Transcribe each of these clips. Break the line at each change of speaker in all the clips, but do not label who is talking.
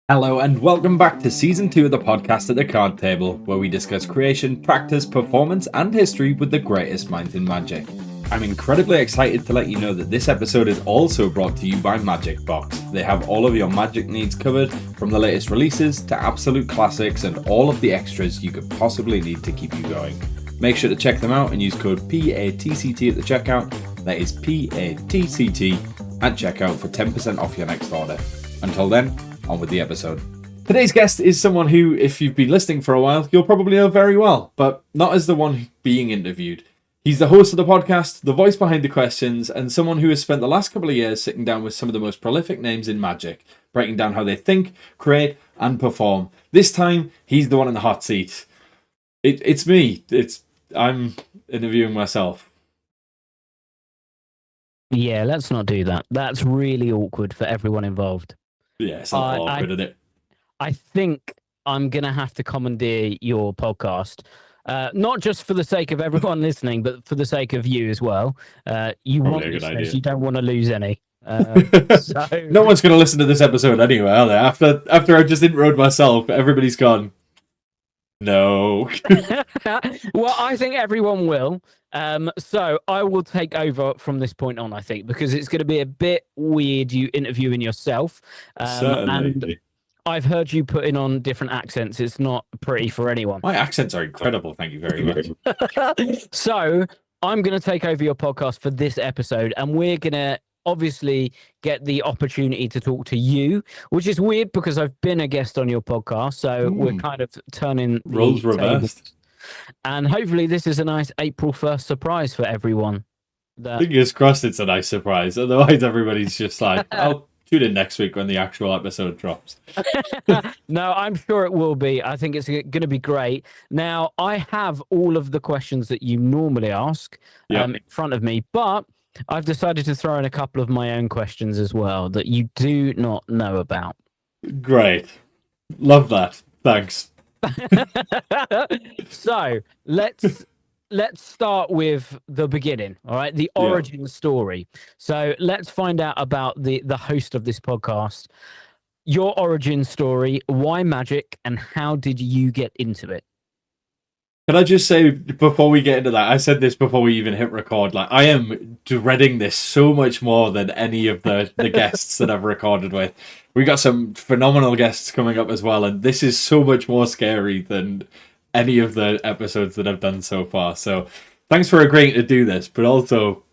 Hello and welcome back to Season 2 of the podcast at the card table, where we discuss creation, practice, performance, and history with the greatest minds in Magic. I'm incredibly excited to let you know that this episode is also brought to you by MAGICBOX. They have all of your Magic needs covered, from the latest releases to absolute classics and all of the extras you could possibly need to keep you going. Make sure to check them out and use code PATCT at the checkout. That is PATCT at checkout for 10% off your next order. Until then, on with the episode. Today's guest is someone who, if you've been listening for a while, you'll probably know very well, but not as the one being interviewed. He's the host of the podcast, the voice behind the questions, and someone who has spent the last couple of years sitting down with some of the most prolific names in Magic, breaking down how they think, create, and perform. This time, he's the one in the hot seat. It's me. I'm interviewing myself.
Yeah, let's not do that. That's really awkward for everyone involved.
Yeah, it's not awkward, isn't it?
I think I'm going to have to commandeer your podcast, not just for the sake of everyone listening, but for the sake of you as well. You
Probably
want
a good
listeners,
idea.
You don't want to lose any. So...
No one's going to listen to this episode anyway, are they? After I just introed myself, everybody's gone, no.
Well, I think everyone will. So I will take over from this point on, I think, because it's going to be a bit weird you interviewing yourself.
Certainly.
And I've heard you putting on different accents. It's not pretty for anyone.
My accents are incredible, thank you very much.
So I'm going to take over your podcast for this episode, and we're going to obviously get the opportunity to talk to you, which is weird because I've been a guest on your podcast, so we're kind of turning the
roles reversed.
And hopefully this is a nice April 1st surprise for everyone.
Fingers crossed it's a nice surprise. Otherwise, everybody's just like, I'll tune in next week when the actual episode drops.
No, I'm sure it will be. I think it's going to be great. Now, I have all of the questions that you normally ask in front of me, but I've decided to throw in a couple of my own questions as well that you do not know about.
Great. Love that. Thanks.
So let's start with the beginning. All right, the origin story. So let's find out about the host of this podcast, your origin story, why Magic, and how did you get into it?
Can I just say, before we get into that, I said this before we even hit record, like, I am dreading this so much more than any of the guests that I've recorded with. We got some phenomenal guests coming up as well, and this is so much more scary than any of the episodes that I've done so far. So thanks for agreeing to do this, but also...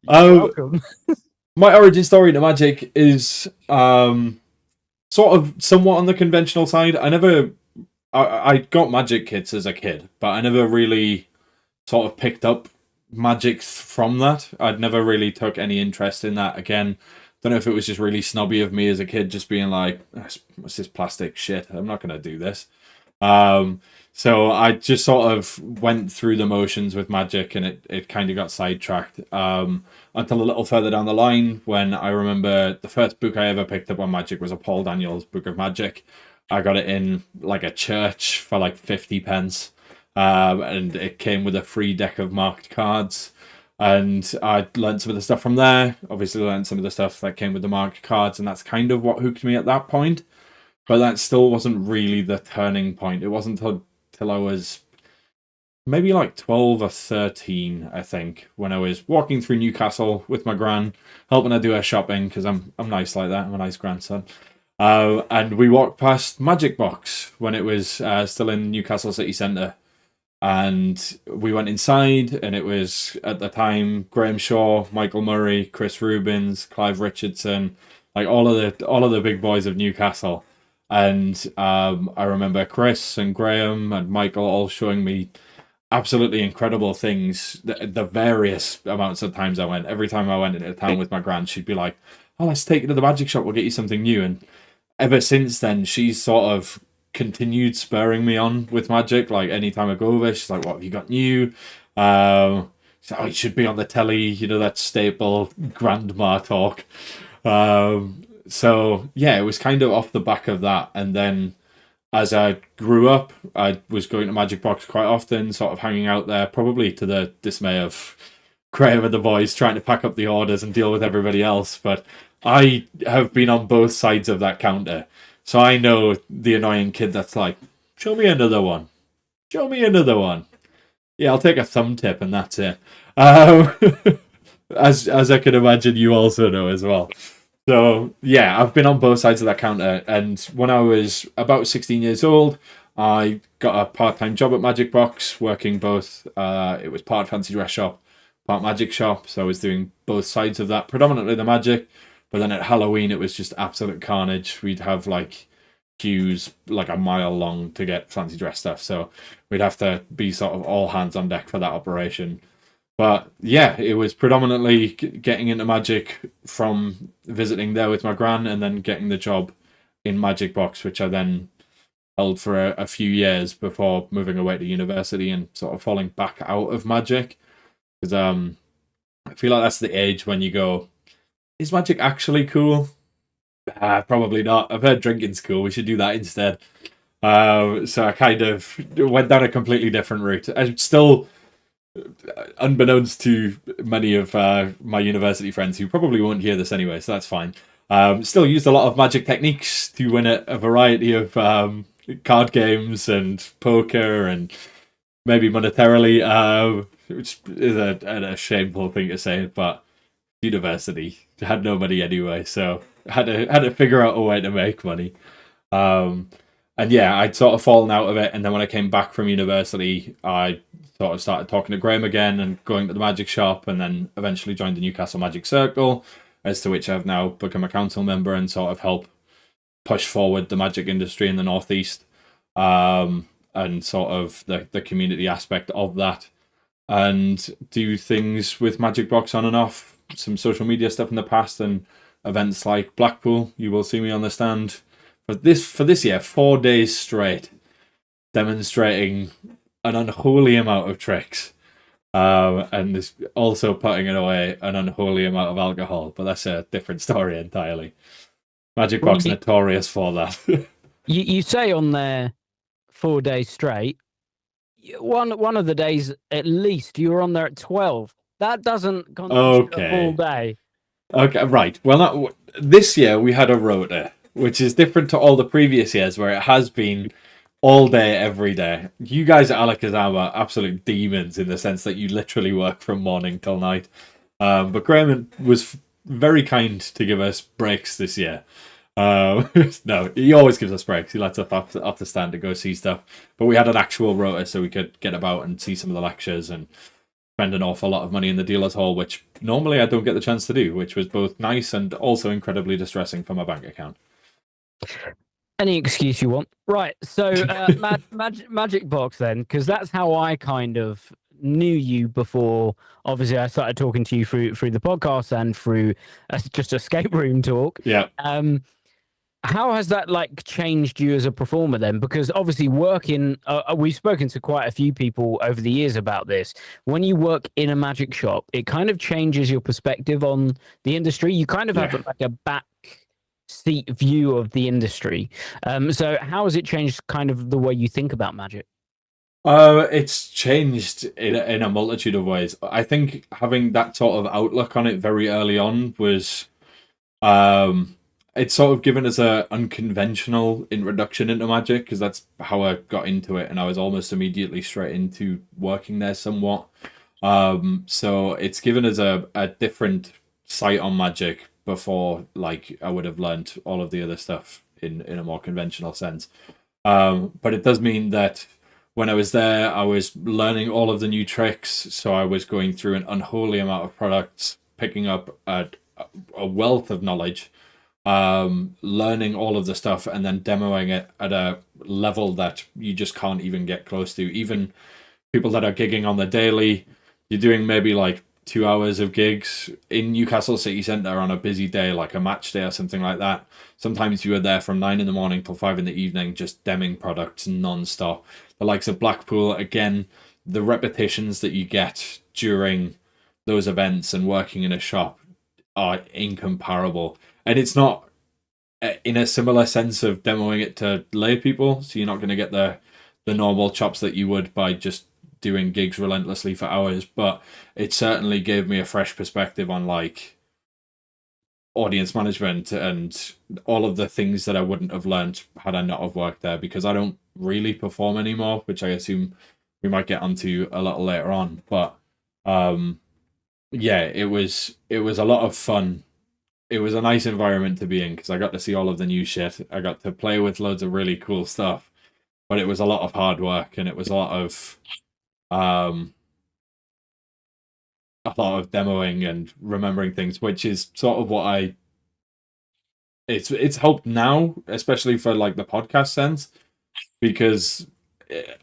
Welcome.
My origin story to Magic is... sort of somewhat on the conventional side. I got Magic kits as a kid, but I never really sort of picked up Magic from that. I'd never really took any interest in that. Again, don't know if it was just really snobby of me as a kid, just being like, what's this plastic shit? I'm not going to do this. So I just sort of went through the motions with Magic, and it kind of got sidetracked until a little further down the line, when I remember the first book I ever picked up on Magic was a Paul Daniels Book of Magic. I got it in like a church for like 50 pence, and it came with a free deck of marked cards. And I learned some of the stuff from there. Obviously learned some of the stuff that came with the marked cards, and that's kind of what hooked me at that point. But that still wasn't really the turning point. It wasn't till I was maybe like 12 or 13, I think, when I was walking through Newcastle with my gran, helping her do her shopping, because I'm nice like that. I'm a nice grandson. And we walked past MAGICBOX when it was still in Newcastle City Centre. And we went inside, and it was, at the time, Graham Shaw, Michael Murray, Chris Rubins, Clive Richardson, like all of the big boys of Newcastle. And I remember Chris and Graham and Michael all showing me absolutely incredible things. The various amounts of times I went. Every time I went into town with my gran, she'd be like, "Oh, let's take you to the Magic shop. We'll get you something new." And ever since then, she's sort of continued spurring me on with Magic. Like, anytime I go over, she's like, "What have you got new?" She's like, "Oh, you should be on the telly." You know, that staple grandma talk. So yeah, it was kind of off the back of that. And then as I grew up, I was going to MAGICBOX quite often, sort of hanging out there, probably to the dismay of Graham and the boys, trying to pack up the orders and deal with everybody else. But I have been on both sides of that counter. So I know the annoying kid that's like, show me another one. Show me another one. Yeah, I'll take a thumb tip and that's it. Um, as I can imagine you also know as well. So yeah, I've been on both sides of that counter, and when I was about 16 years old, I got a part-time job at MAGICBOX, working both. It was part fancy dress shop, part magic shop. So I was doing both sides of that, predominantly the magic. But then at Halloween, it was just absolute carnage. We'd have like queues like a mile long to get fancy dress stuff. So we'd have to be sort of all hands on deck for that operation. But yeah, it was predominantly getting into magic from visiting there with my gran, and then getting the job in MAGICBOX, which I then held for a few years before moving away to university and sort of falling back out of magic. Because I feel like that's the age when you go, is magic actually cool? Probably not. I've heard drinking's cool. We should do that instead. So I kind of went down a completely different route. I still, unbeknownst to many of my university friends who probably won't hear this anyway, so that's fine. Still used a lot of magic techniques to win a variety of card games and poker and maybe monetarily, which is a shameful thing to say, but university had no money anyway, so had to figure out a way to make money. And yeah, I'd sort of fallen out of it, and then when I came back from university, I sort of started talking to Graham again and going to the magic shop, and then eventually joined the Newcastle Magic Circle, as to which I've now become a council member and sort of help push forward the magic industry in the Northeast, and sort of the community aspect of that, and do things with MAGICBOX on and off, some social media stuff in the past, and events like Blackpool. You will see me on the stand for this year, 4 days straight, demonstrating an unholy amount of tricks, and is also putting it away an unholy amount of alcohol. But that's a different story entirely. MAGICBOX notorious for that.
You say on there 4 days straight. One of the days at least you were on there at 12. That doesn't constitute a full day.
Okay, right. Well, this year we had a rota, which is different to all the previous years where it has been all day, every day. You guys at Alakazam are absolute demons in the sense that you literally work from morning till night. But Graham was very kind to give us breaks this year. No, he always gives us breaks. He lets us off the stand to go see stuff. But we had an actual rota so we could get about and see some of the lectures and spend an awful lot of money in the dealer's hall, which normally I don't get the chance to do, which was both nice and also incredibly distressing for my bank account.
Any excuse you want. Right, so MAGICBOX then, because that's how I kind of knew you before. Obviously, I started talking to you through the podcast and through just escape room talk.
Yeah.
How has that like changed you as a performer then? Because obviously working, we've spoken to quite a few people over the years about this. When you work in a magic shop, it kind of changes your perspective on the industry. You kind of have like a back seat view of the industry. So how has it changed kind of the way you think about magic?
It's changed in a multitude of ways. I think having that sort of outlook on it very early on was, it's sort of given us a unconventional introduction into magic, because that's how I got into it, and I was almost immediately straight into working there somewhat. So it's given us a different sight on magic before, like, I would have learned all of the other stuff in a more conventional sense. But it does mean that when I was there, I was learning all of the new tricks, so I was going through an unholy amount of products, picking up a wealth of knowledge, learning all of the stuff, and then demoing it at a level that you just can't even get close to. Even people that are gigging on the daily, you're doing maybe like 2 hours of gigs in Newcastle City Centre on a busy day, like a match day or something like that. Sometimes you were there from 9 in the morning till 5 in the evening, just demming products non-stop. The likes of Blackpool, again, the repetitions that you get during those events and working in a shop are incomparable. And it's not in a similar sense of demoing it to lay people, so you're not going to get the normal chops that you would by just doing gigs relentlessly for hours, but it certainly gave me a fresh perspective on, like, audience management and all of the things that I wouldn't have learned had I not have worked there, because I don't really perform anymore, which I assume we might get onto a little later on. But yeah, it was a lot of fun. It was a nice environment to be in because I got to see all of the new shit. I got to play with loads of really cool stuff, but it was a lot of hard work, and it was um a lot of demoing and remembering things, which is sort of what it's helped now, especially for like the podcast sense, because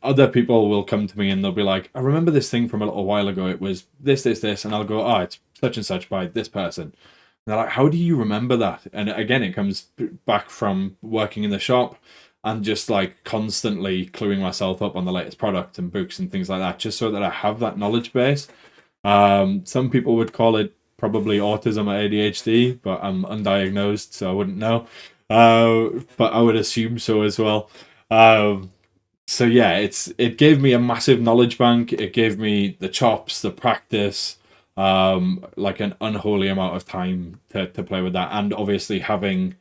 other people will come to me and they'll be like, I remember this thing from a little while ago. It was this, and I'll go, oh, it's such and such by this person. And they're like, how do you remember that? And again, it comes back from working in the shop and just like constantly cluing myself up on the latest product and books and things like that, just so that I have that knowledge base. Some people would call it probably autism or ADHD, but I'm undiagnosed, so I wouldn't know. But I would assume so as well. So yeah, it gave me a massive knowledge bank. It gave me the chops, the practice, like an unholy amount of time to play with that, and obviously having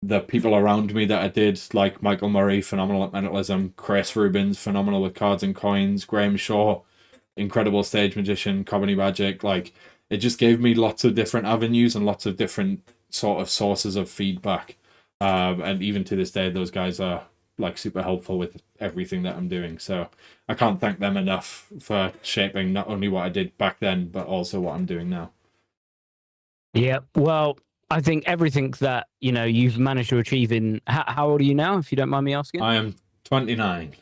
the people around me that I did, like Michael Murray, phenomenal at mentalism, Chris Rubins, phenomenal with cards and coins, Graham Shaw, incredible stage magician, comedy magic. Like, it just gave me lots of different avenues and lots of different sort of sources of feedback. And even to this day, those guys are like super helpful with everything that I'm doing. So I can't thank them enough for shaping not only what I did back then, but also what I'm doing now.
Yeah, well, I think everything that you've managed to achieve in how old are you now, if you don't mind me asking?
I am 29.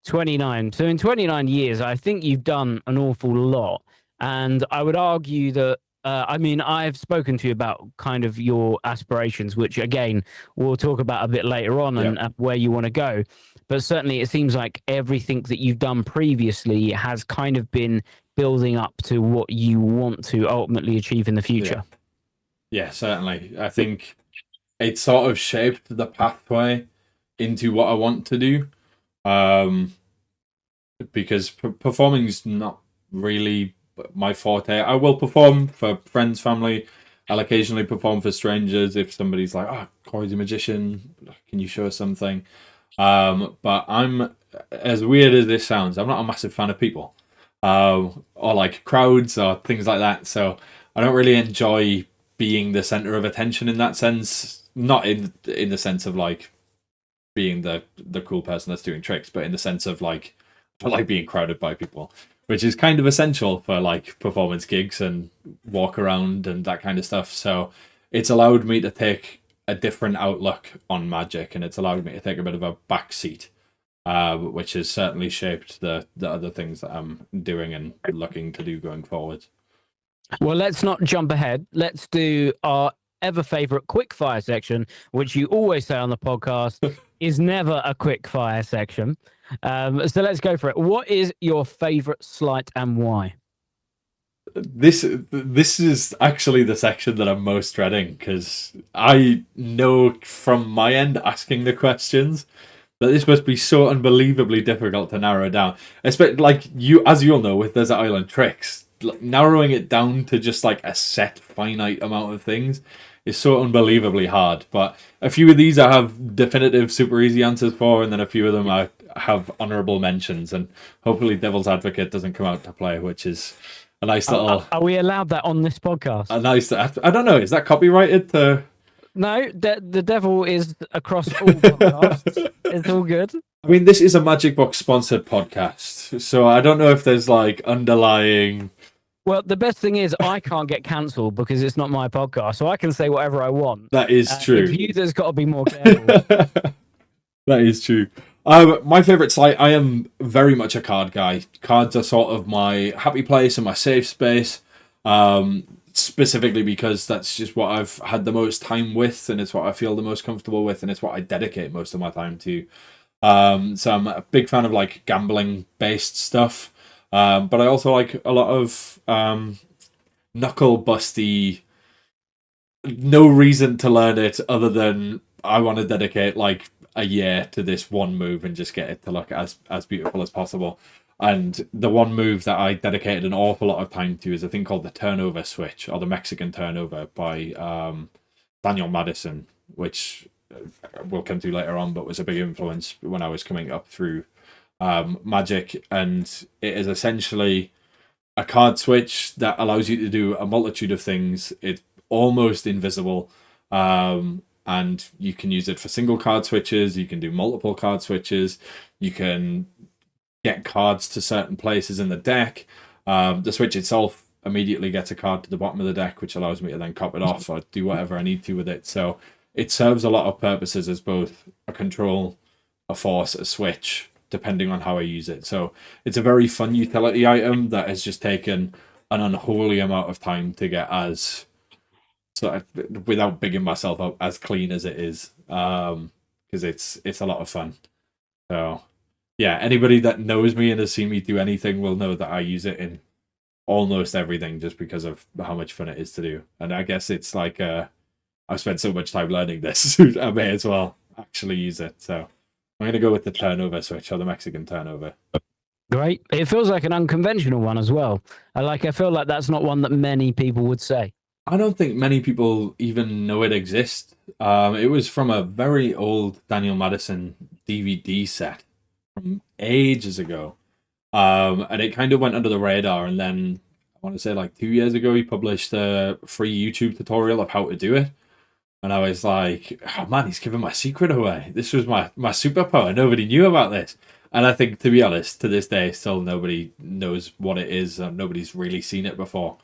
29. So in 29 years, I think you've done an awful lot. And I would argue that, I mean, I've spoken to you about kind of your aspirations, which again, we'll talk about a bit later on, and where you want to go. But certainly it seems like everything that you've done previously has kind of been building up to what you want to ultimately achieve in the future.
Yeah, certainly. I think it sort of shaped the pathway into what I want to do. Because performing is not really my forte. I will perform for friends, family. I'll occasionally perform for strangers if somebody's like, "Oh, Corey's a magician. Can you show us something?" But I'm, as weird as this sounds, I'm not a massive fan of people, or like crowds or things like that. So I don't really enjoy being the center of attention in that sense. Not in the sense of like being the cool person that's doing tricks, but in the sense of like being crowded by people, which is kind of essential for like performance gigs and walk around and that kind of stuff. So it's allowed me to take a different outlook on magic, and it's allowed me to take a bit of a backseat, which has certainly shaped the other things that I'm doing and looking to do going forward.
Well, let's not jump ahead. Let's do our ever favorite quick fire section, which you always say on the podcast is never a quick fire section. So let's go for it. What is your favorite sleight and why?
This is actually the section that I'm most dreading, because I know from my end asking the questions that this must be so unbelievably difficult to narrow down. Especially like as you'll know with Desert Island Tricks, narrowing it down to just like a set finite amount of things is so unbelievably hard. But a few of these I have definitive super easy answers for, and then a few of them I have honorable mentions, and hopefully Devil's Advocate doesn't come out to play, which is a nice little...
Are we allowed that on this podcast?
A nice... I don't know, is that copyrighted to...
No, the devil is across all podcasts. It's all good.
I mean, this is a MAGICBOX sponsored podcast, so I don't know if there's like underlying...
Well, the best thing is I can't get cancelled because it's not my podcast, so I can say whatever I want.
That is true.
The user's got to be more careful.
That is true. My favourite site, I am very much a card guy. Cards are sort of my happy place and my safe space, specifically because that's just what I've had the most time with, and it's what I feel the most comfortable with, and it's what I dedicate most of my time to. So I'm a big fan of like gambling-based stuff. But I also like a lot of knuckle busty, no reason to learn it other than I want to dedicate like a year to this one move and just get it to look as beautiful as possible. And the one move that I dedicated an awful lot of time to is a thing called the turnover switch, or the Mexican turnover by Daniel Madison, which we'll come to later on, but was a big influence when I was coming up through Magic. And it is essentially a card switch that allows you to do a multitude of things. It's almost invisible. And you can use it for single card switches. You can do multiple card switches. You can get cards to certain places in the deck. The switch itself immediately gets a card to the bottom of the deck, which allows me to then cop it off or do whatever I need to with it. So it serves a lot of purposes as both a control, a force, a switch, depending on how I use it. So it's a very fun utility item that has just taken an unholy amount of time to get as, so without bigging myself up, as clean as it is, because it's a lot of fun. So yeah, anybody that knows me and has seen me do anything will know that I use it in almost everything just because of how much fun it is to do. And I guess it's like I've spent so much time learning this, I may as well actually use it. So I'm going to go with the turnover switch, or the Mexican turnover.
Great. It feels like an unconventional one as well. I feel like that's not one that many people would say.
I don't think many people even know it exists. It was from a very old Daniel Madison DVD set from ages ago. And it kind of went under the radar. And then I want to say like 2 years ago, he published a free YouTube tutorial of how to do it. And I was like, oh man, he's giving my secret away. This was my superpower. Nobody knew about this. And I think, to be honest, to this day, still nobody knows what it is. Nobody's really seen it before.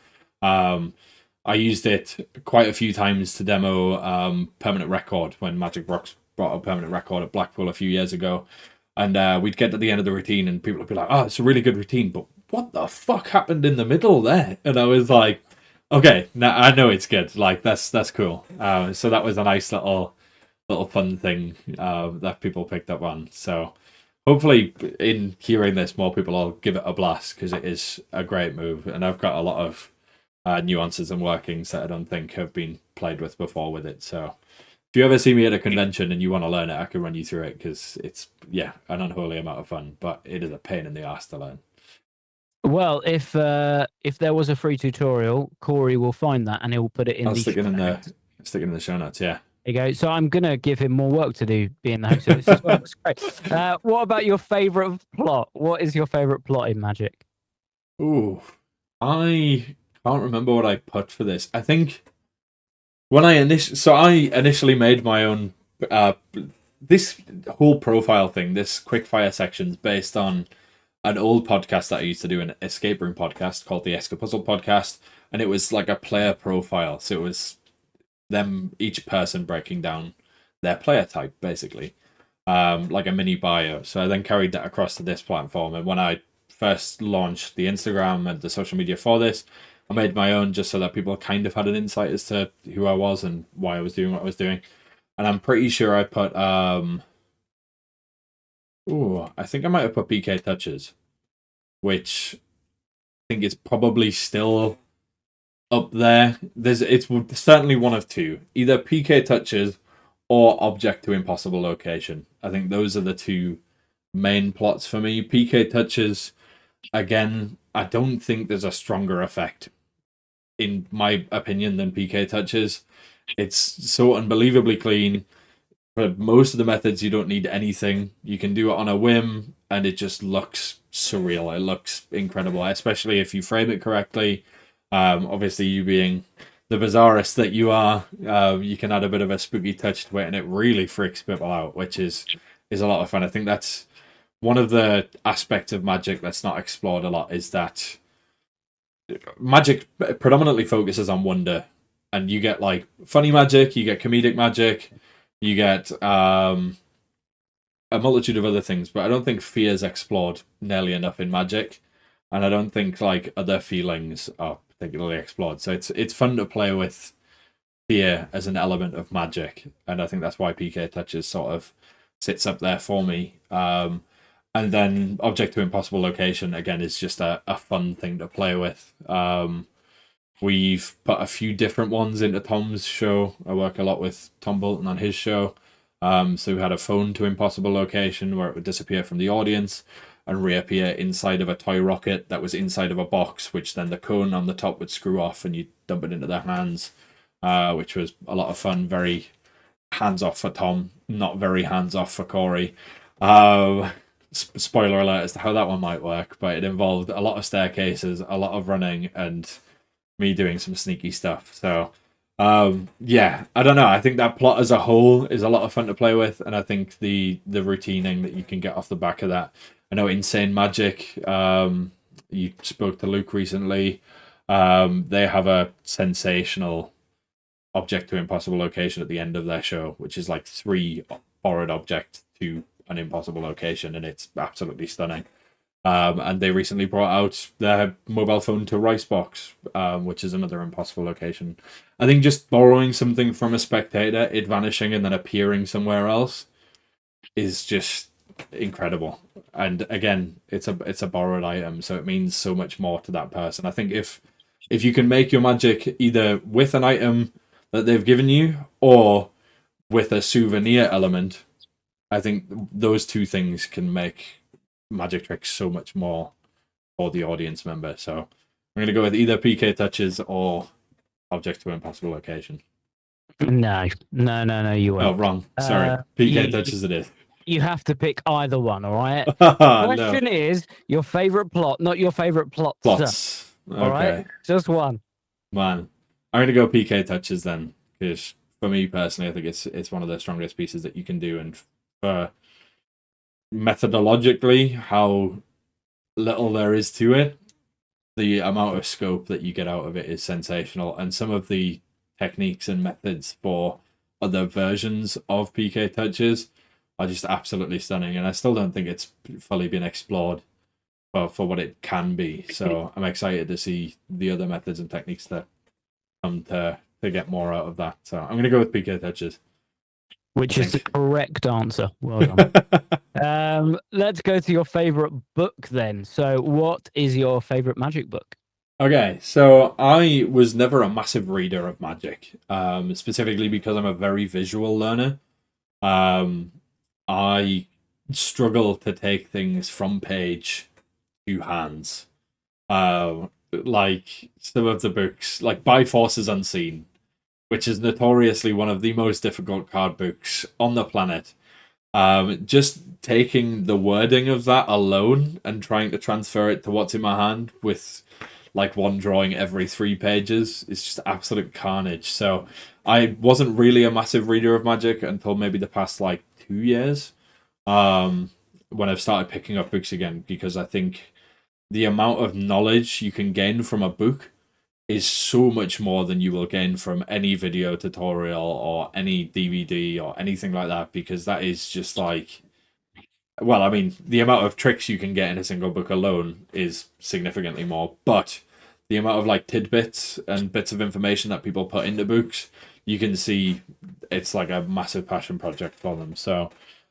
I used it quite a few times to demo Permanent Record when MAGICBOX brought a Permanent Record at Blackpool a few years ago. And we'd get to the end of the routine and people would be like, oh, it's a really good routine, but what the fuck happened in the middle there? And I was like, okay, now I know it's good. Like, that's cool. So that was a nice little fun thing that people picked up on. So hopefully in hearing this, more people will give it a blast, because it is a great move. And I've got a lot of nuances and workings that I don't think have been played with before with it. So if you ever see me at a convention and you want to learn it, I can run you through it, because it's, yeah, an unholy amount of fun, but it is a pain in the ass to learn.
Well, if there was a free tutorial, Corey will find that and he'll put it in
I'll stick it in the show notes, yeah.
There you go. So I'm going to give him more work to do being the host of this as well. That's great. What about your favourite plot? What is your favourite plot in Magic?
Ooh, I can't remember what I put for this. I think when I initially made my own this whole profile thing, this quickfire section's based on an old podcast that I used to do, an escape room podcast called the Escapuzzle Podcast, and it was like a player profile. So it was them, each person breaking down their player type, basically, like a mini bio. So I then carried that across to this platform, and when I first launched the Instagram and the social media for this, I made my own just so that people kind of had an insight as to who I was and why I was doing what I was doing. And I'm pretty sure I put I think I might have put PK touches, which I think is probably still up there. It's certainly one of two, either PK touches or object to impossible location. I think those are the two main plots for me. PK touches, again, I don't think there's a stronger effect, in my opinion, than PK touches. It's so unbelievably clean. For most of the methods, you don't need anything. You can do it on a whim, and it just looks surreal. It looks incredible, especially if you frame it correctly. Obviously, you being the bizarrest that you are, you can add a bit of a spooky touch to it, and it really freaks people out, which is a lot of fun. I think that's one of the aspects of Magic that's not explored a lot, is that Magic predominantly focuses on wonder, and you get like funny magic, you get comedic magic, you get a multitude of other things, but I don't think fear is explored nearly enough in Magic, and I don't think like other feelings are particularly explored. So it's fun to play with fear as an element of Magic, and I think that's why PK touches sort of sits up there for me. And then object to impossible location, again, is just a fun thing to play with. We've put a few different ones into Tom's show. I work a lot with Tom Bolton on his show. So we had a phone to impossible location where it would disappear from the audience. and reappear inside of a toy rocket that was inside of a box, which then the cone on the top would screw off and you dump it into their hands, which was a lot of fun. Very hands off for Tom, not very hands off for Corey. Spoiler alert as to how that one might work, but it involved a lot of staircases, a lot of running, and me doing some sneaky stuff. So yeah, I don't know. I think that plot as a whole is a lot of fun to play with, and I think the routineng that you can get off the back of that. I know Insane Magic. You spoke to Luke recently. They have a sensational object to impossible location at the end of their show, which is like 3 borrowed objects to an impossible location, and it's absolutely stunning. And they recently brought out their mobile phone to Ricebox, which is another impossible location. I think just borrowing something from a spectator, it vanishing and then appearing somewhere else, is just incredible. And again, it's a borrowed item, so it means so much more to that person. I think if you can make your magic either with an item that they've given you or with a souvenir element, I think those two things can make magic tricks so much more for the audience member. So I'm going to go with either PK touches or object to impossible location.
No, you won't.
Oh, wrong. Sorry. PK touches it is.
You have to pick either one, all right? Question is your favorite plot, not your favorite plots.
Okay.
All right? Just one.
Man, I'm going to go PK touches then, because for me personally, I think it's one of the strongest pieces that you can do, and for methodologically how little there is to it, the amount of scope that you get out of it is sensational, and some of the techniques and methods for other versions of PK touches are just absolutely stunning, and I still don't think it's fully been explored for what it can be. So I'm excited to see the other methods and techniques that come to get more out of that. So I'm going to go with PK touches.
Which is the correct answer. Well done. Let's go to your favorite book then. So what is your favorite magic book?
Okay, so I was never a massive reader of magic, specifically because I'm a very visual learner. I struggle to take things from page to hands. Like some of the books, like By Forces Unseen, which is notoriously one of the most difficult card books on the planet. Just taking the wording of that alone and trying to transfer it to what's in my hand with like one drawing every 3 pages is just absolute carnage. So I wasn't really a massive reader of magic until maybe the past like 2 years, when I've started picking up books again, because I think the amount of knowledge you can gain from a book is so much more than you will gain from any video tutorial or any DVD or anything like that, because that is just like, well, I mean, the amount of tricks you can get in a single book alone is significantly more, but the amount of like tidbits and bits of information that people put into books, you can see it's like a massive passion project for them. So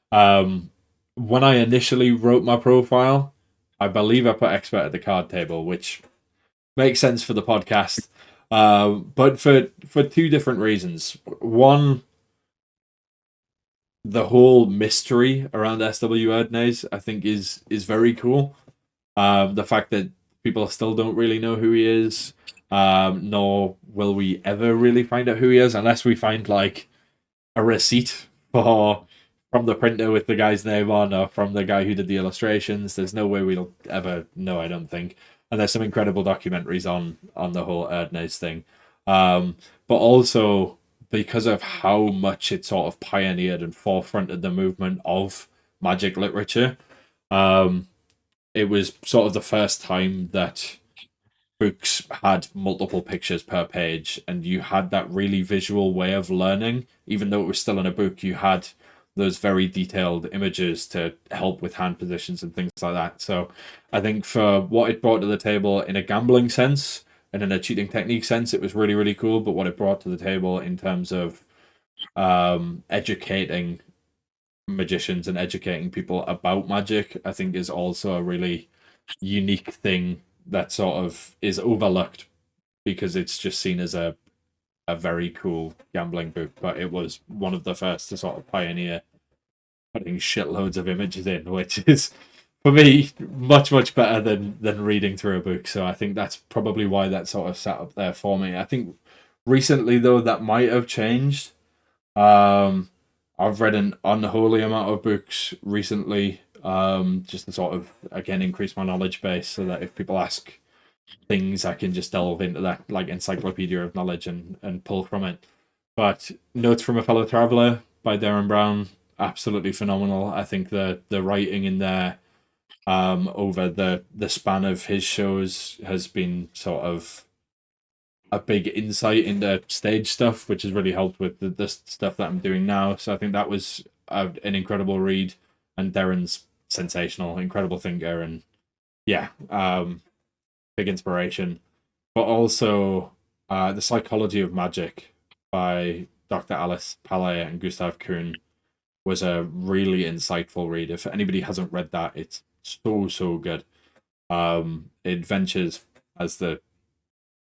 when I initially wrote my profile, I believe I put expert at the card table, which makes sense for the podcast, but for 2 different reasons. One, the whole mystery around SW Erdnase, I think, is very cool. The fact that people still don't really know who he is, nor will we ever really find out who he is unless we find like a receipt from the printer with the guy's name on, or from the guy who did the illustrations. There's no way we'll ever know, I don't think. And there's some incredible documentaries on the whole Erdnase thing. But also because of how much it sort of pioneered and forefronted the movement of magic literature. It was sort of the first time that books had multiple pictures per page, and you had that really visual way of learning. Even though it was still in a book, you had those very detailed images to help with hand positions and things like that. So I think for what it brought to the table in a gambling sense and in a cheating technique sense, it was really, really cool. But what it brought to the table in terms of educating magicians and educating people about magic, I think is also a really unique thing that sort of is overlooked because it's just seen as a very cool gambling book, but it was one of the first to sort of pioneer putting shitloads of images in, which is for me, much better than reading through a book. So I think that's probably why that sort of sat up there for me. I think recently though that might have changed. I've read an unholy amount of books recently, just to sort of again increase my knowledge base, so that if people ask things, I can just delve into that like encyclopedia of knowledge and pull from it. But Notes from a Fellow Traveler by Darren Brown, absolutely phenomenal. I think the writing in there, over the span of his shows, has been sort of a big insight into stage stuff, which has really helped with the stuff that I'm doing now. So I think that was an incredible read, and Darren's sensational, incredible thinker, and yeah, big inspiration. But also, The Psychology of Magic by Dr. Alice Palais and Gustav Kuhn was a really insightful read. If anybody hasn't read that, it's so good. It ventures, as the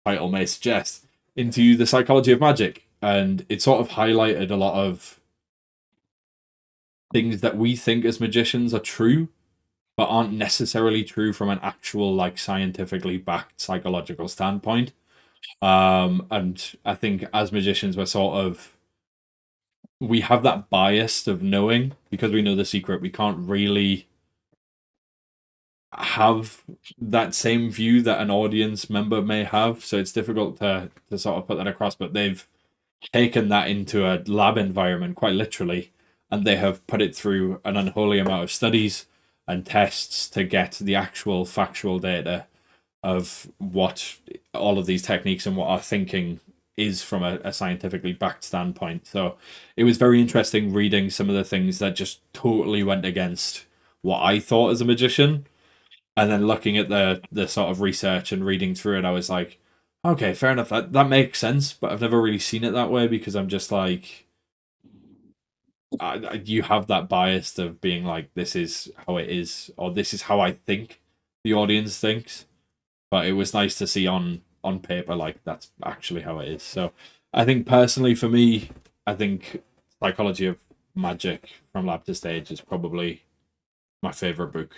title may suggest, into the psychology of magic, and it sort of highlighted a lot of things that we think as magicians are true, but aren't necessarily true from an actual like scientifically backed psychological standpoint. And I think as magicians we have that bias of knowing, because we know the secret, we can't really have that same view that an audience member may have. So it's difficult to sort of put that across, but they've taken that into a lab environment quite literally, and they have put it through an unholy amount of studies and tests to get the actual factual data of what all of these techniques and what our thinking is from a scientifically backed standpoint. So it was very interesting reading some of the things that just totally went against what I thought as a magician, and then looking at the sort of research and reading through it, I was like, okay, fair enough, that makes sense, but I've never really seen it that way, because I'm just like, you have that bias of being like, this is how it is, or this is how I think the audience thinks. But it was nice to see on paper, like, that's actually how it is. So I think personally for me, I think Psychology of Magic from Lab to Stage is probably my favorite book,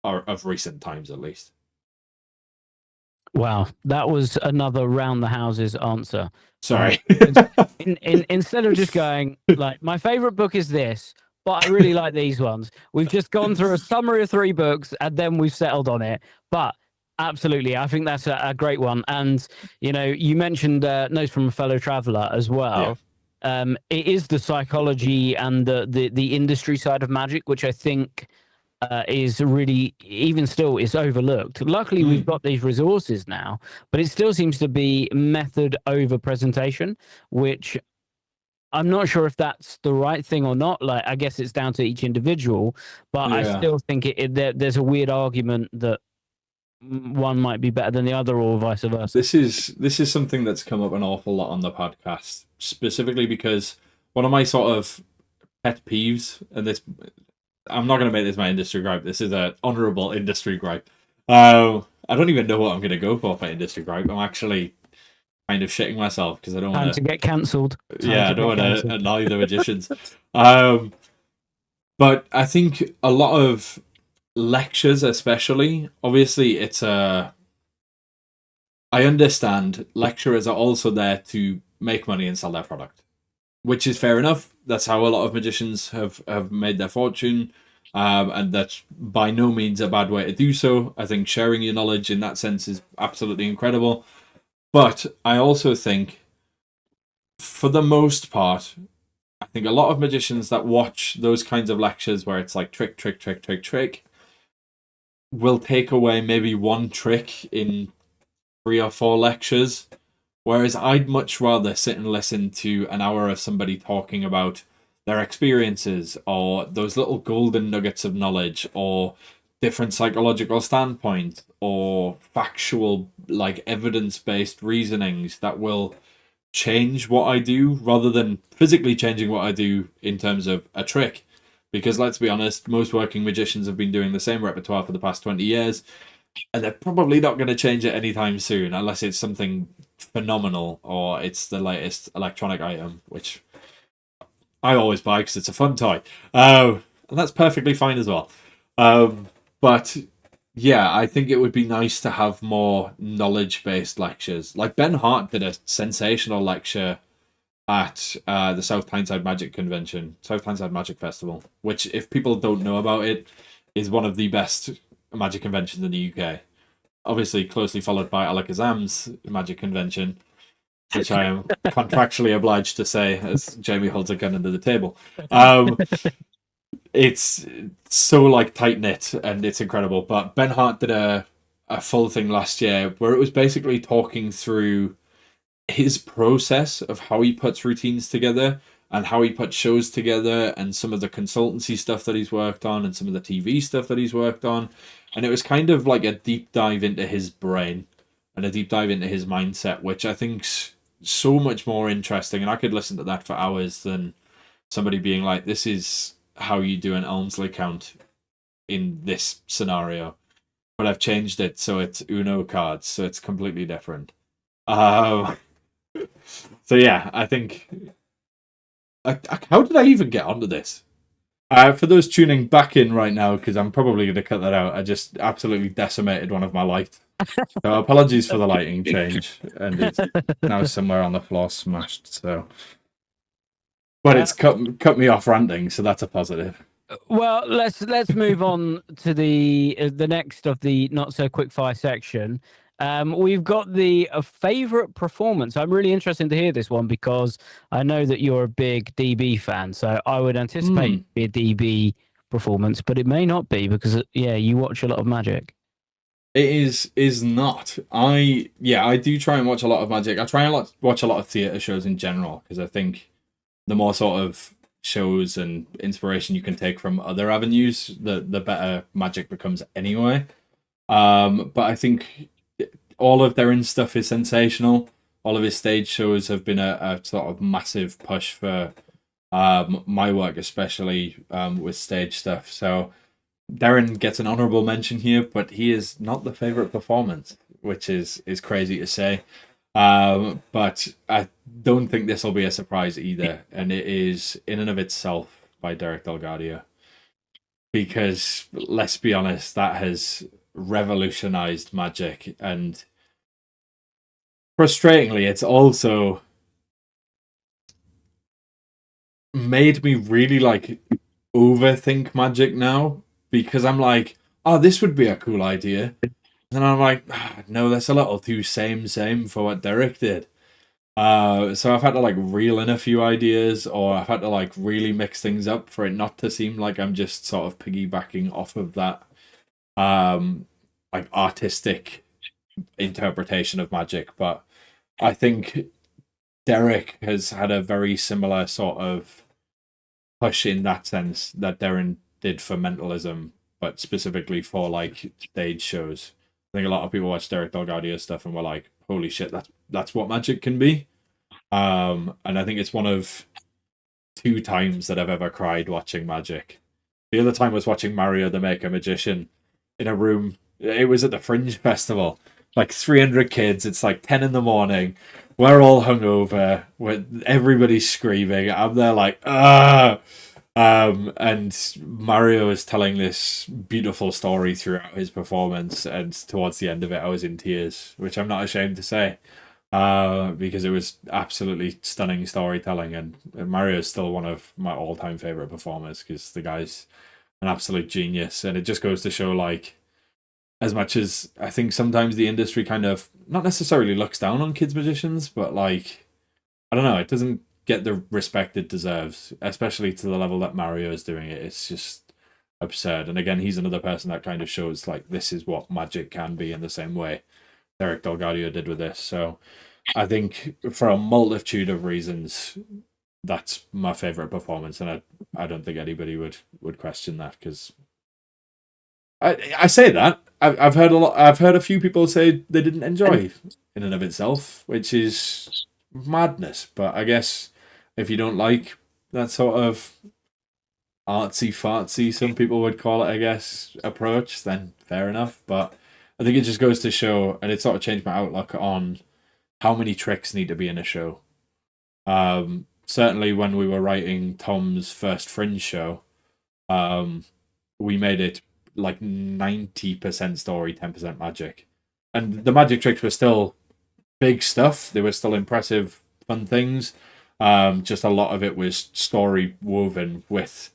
or of recent times at least.
Wow, that was another round the houses answer.
Sorry.
Instead of just going like, my favorite book is this, but I really like these ones, we've just gone through a summary of 3 books and then we've settled on it. But absolutely, I think that's a great one. And you mentioned Notes from a Fellow Traveler as well. Yeah. It is the psychology and the industry side of magic, which I think is really, even still, is overlooked. Luckily, we've got these resources now, but it still seems to be method over presentation, which I'm not sure if that's the right thing or not. Like, I guess it's down to each individual, but yeah. I still think there's a weird argument that one might be better than the other, or vice versa.
This is something that's come up an awful lot on the podcast, specifically because one of my sort of pet peeves, and this, I'm not going to make this my industry gripe. This is an honourable industry gripe. I don't even know what I'm going to go for industry gripe. I'm actually kind of shitting myself because I don't want
to get cancelled.
Yeah, I don't want to annoy the magicians. But I think a lot of lectures, especially, obviously, I understand lecturers are also there to make money and sell their product, which is fair enough. That's how a lot of magicians have made their fortune, and that's by no means a bad way to do so. I think sharing your knowledge in that sense is absolutely incredible. But I also think, for the most part, I think a lot of magicians that watch those kinds of lectures where it's like trick, trick, trick, trick, trick, will take away maybe one trick in 3 or 4 lectures. Whereas I'd much rather sit and listen to an hour of somebody talking about their experiences, or those little golden nuggets of knowledge, or different psychological standpoints, or factual, like, evidence-based reasonings that will change what I do, rather than physically changing what I do in terms of a trick. Because let's be honest, most working magicians have been doing the same repertoire for the past 20 years, and they're probably not going to change it anytime soon, unless it's something phenomenal or it's the latest electronic item, which I always buy because it's a fun toy. And that's perfectly fine as well. But yeah, I think it would be nice to have more knowledge-based lectures. Like Ben Hart did a sensational lecture at the South Tyneside Magic Convention, South Tyneside Magic Festival, which, if people don't know about it, is one of the best magic conventions in the UK. Obviously, closely followed by Alakazam's Magic Convention, which I am contractually obliged to say as Jamie holds a gun under the table. It's so like tight knit and it's incredible. But Ben Hart did a full thing last year where it was basically talking through his process of how he puts routines together and how he puts shows together and some of the consultancy stuff that he's worked on and some of the TV stuff that he's worked on. And it was kind of like a deep dive into his brain and a deep dive into his mindset, which I think's so much more interesting. And I could listen to that for hours than somebody being like, this is how you do an Elmsley count in this scenario. But I've changed it so it's Uno cards, so it's completely different. So yeah, I think. How did I even get onto this? For those tuning back in right now, because I'm probably going to cut that out, I just absolutely decimated one of my lights. So apologies for the lighting change, and it's now somewhere on the floor smashed. So, but it's cut me off ranting, so that's a positive.
Well, let's move on to the next of the not so quick fire section. We've got the favorite performance. I'm really interested to hear this one because I know that you're a big DB fan. So I would anticipate it to be a DB performance, but it may not be because you watch a lot of Magic.
It is not. I do try and watch a lot of Magic. I try and watch a lot of theatre shows in general because I think the more sort of shows and inspiration you can take from other avenues, the better Magic becomes anyway. But I think all of Darren's stuff is sensational. All of his stage shows have been a sort of massive push for my work, especially with stage stuff. So Darren gets an honourable mention here, but he is not the favourite performance, which is crazy to say. But I don't think this will be a surprise either, and it is in and of itself by Derek Delgadio. Because let's be honest, that has revolutionized Magic, and frustratingly, it's also made me really like overthink Magic now because I'm like, oh, this would be a cool idea. And I'm like, no, that's a little too same for what Derek did. So I've had to like reel in a few ideas, or I've had to like really mix things up for it not to seem like I'm just sort of piggybacking off of that, like artistic interpretation of Magic. But I think Derek has had a very similar sort of push in that sense that Darren did for mentalism, but specifically for like stage shows. I think a lot of people watch Derek Delgadio stuff and were like, "Holy shit, that's what Magic can be." And I think it's one of 2 times that I've ever cried watching Magic. The other time was watching Mario the Maker Magician in a room. It was at the Fringe Festival, like 300 kids. It's like 10 in the morning. We're all hungover. Everybody's screaming. I'm there like, ah. And Mario is telling this beautiful story throughout his performance, and towards the end of it, I was in tears, which I'm not ashamed to say, because it was absolutely stunning storytelling, and Mario is still one of my all-time favorite performers because the guy's an absolute genius, and it just goes to show, like, as much as I think sometimes the industry kind of not necessarily looks down on kids magicians, but like, I don't know, it doesn't get the respect it deserves, especially to the level that Mario is doing it. It's just absurd. And again, he's another person that kind of shows like this is what Magic can be in the same way Derek Delgadio did with this. So I think for a multitude of reasons, that's my favorite performance, and I don't think anybody would question that, because I say that I've heard a few people say they didn't enjoy in and of itself, which is madness. But I guess if you don't like that sort of artsy fartsy, some people would call it, I guess, approach, then fair enough. But I think it just goes to show, and it sort of changed my outlook on how many tricks need to be in a show. Certainly when we were writing Tom's first Fringe show, we made it like 90% story, 10% magic. And the magic tricks were still big stuff. They were still impressive, fun things. Just a lot of it was story woven with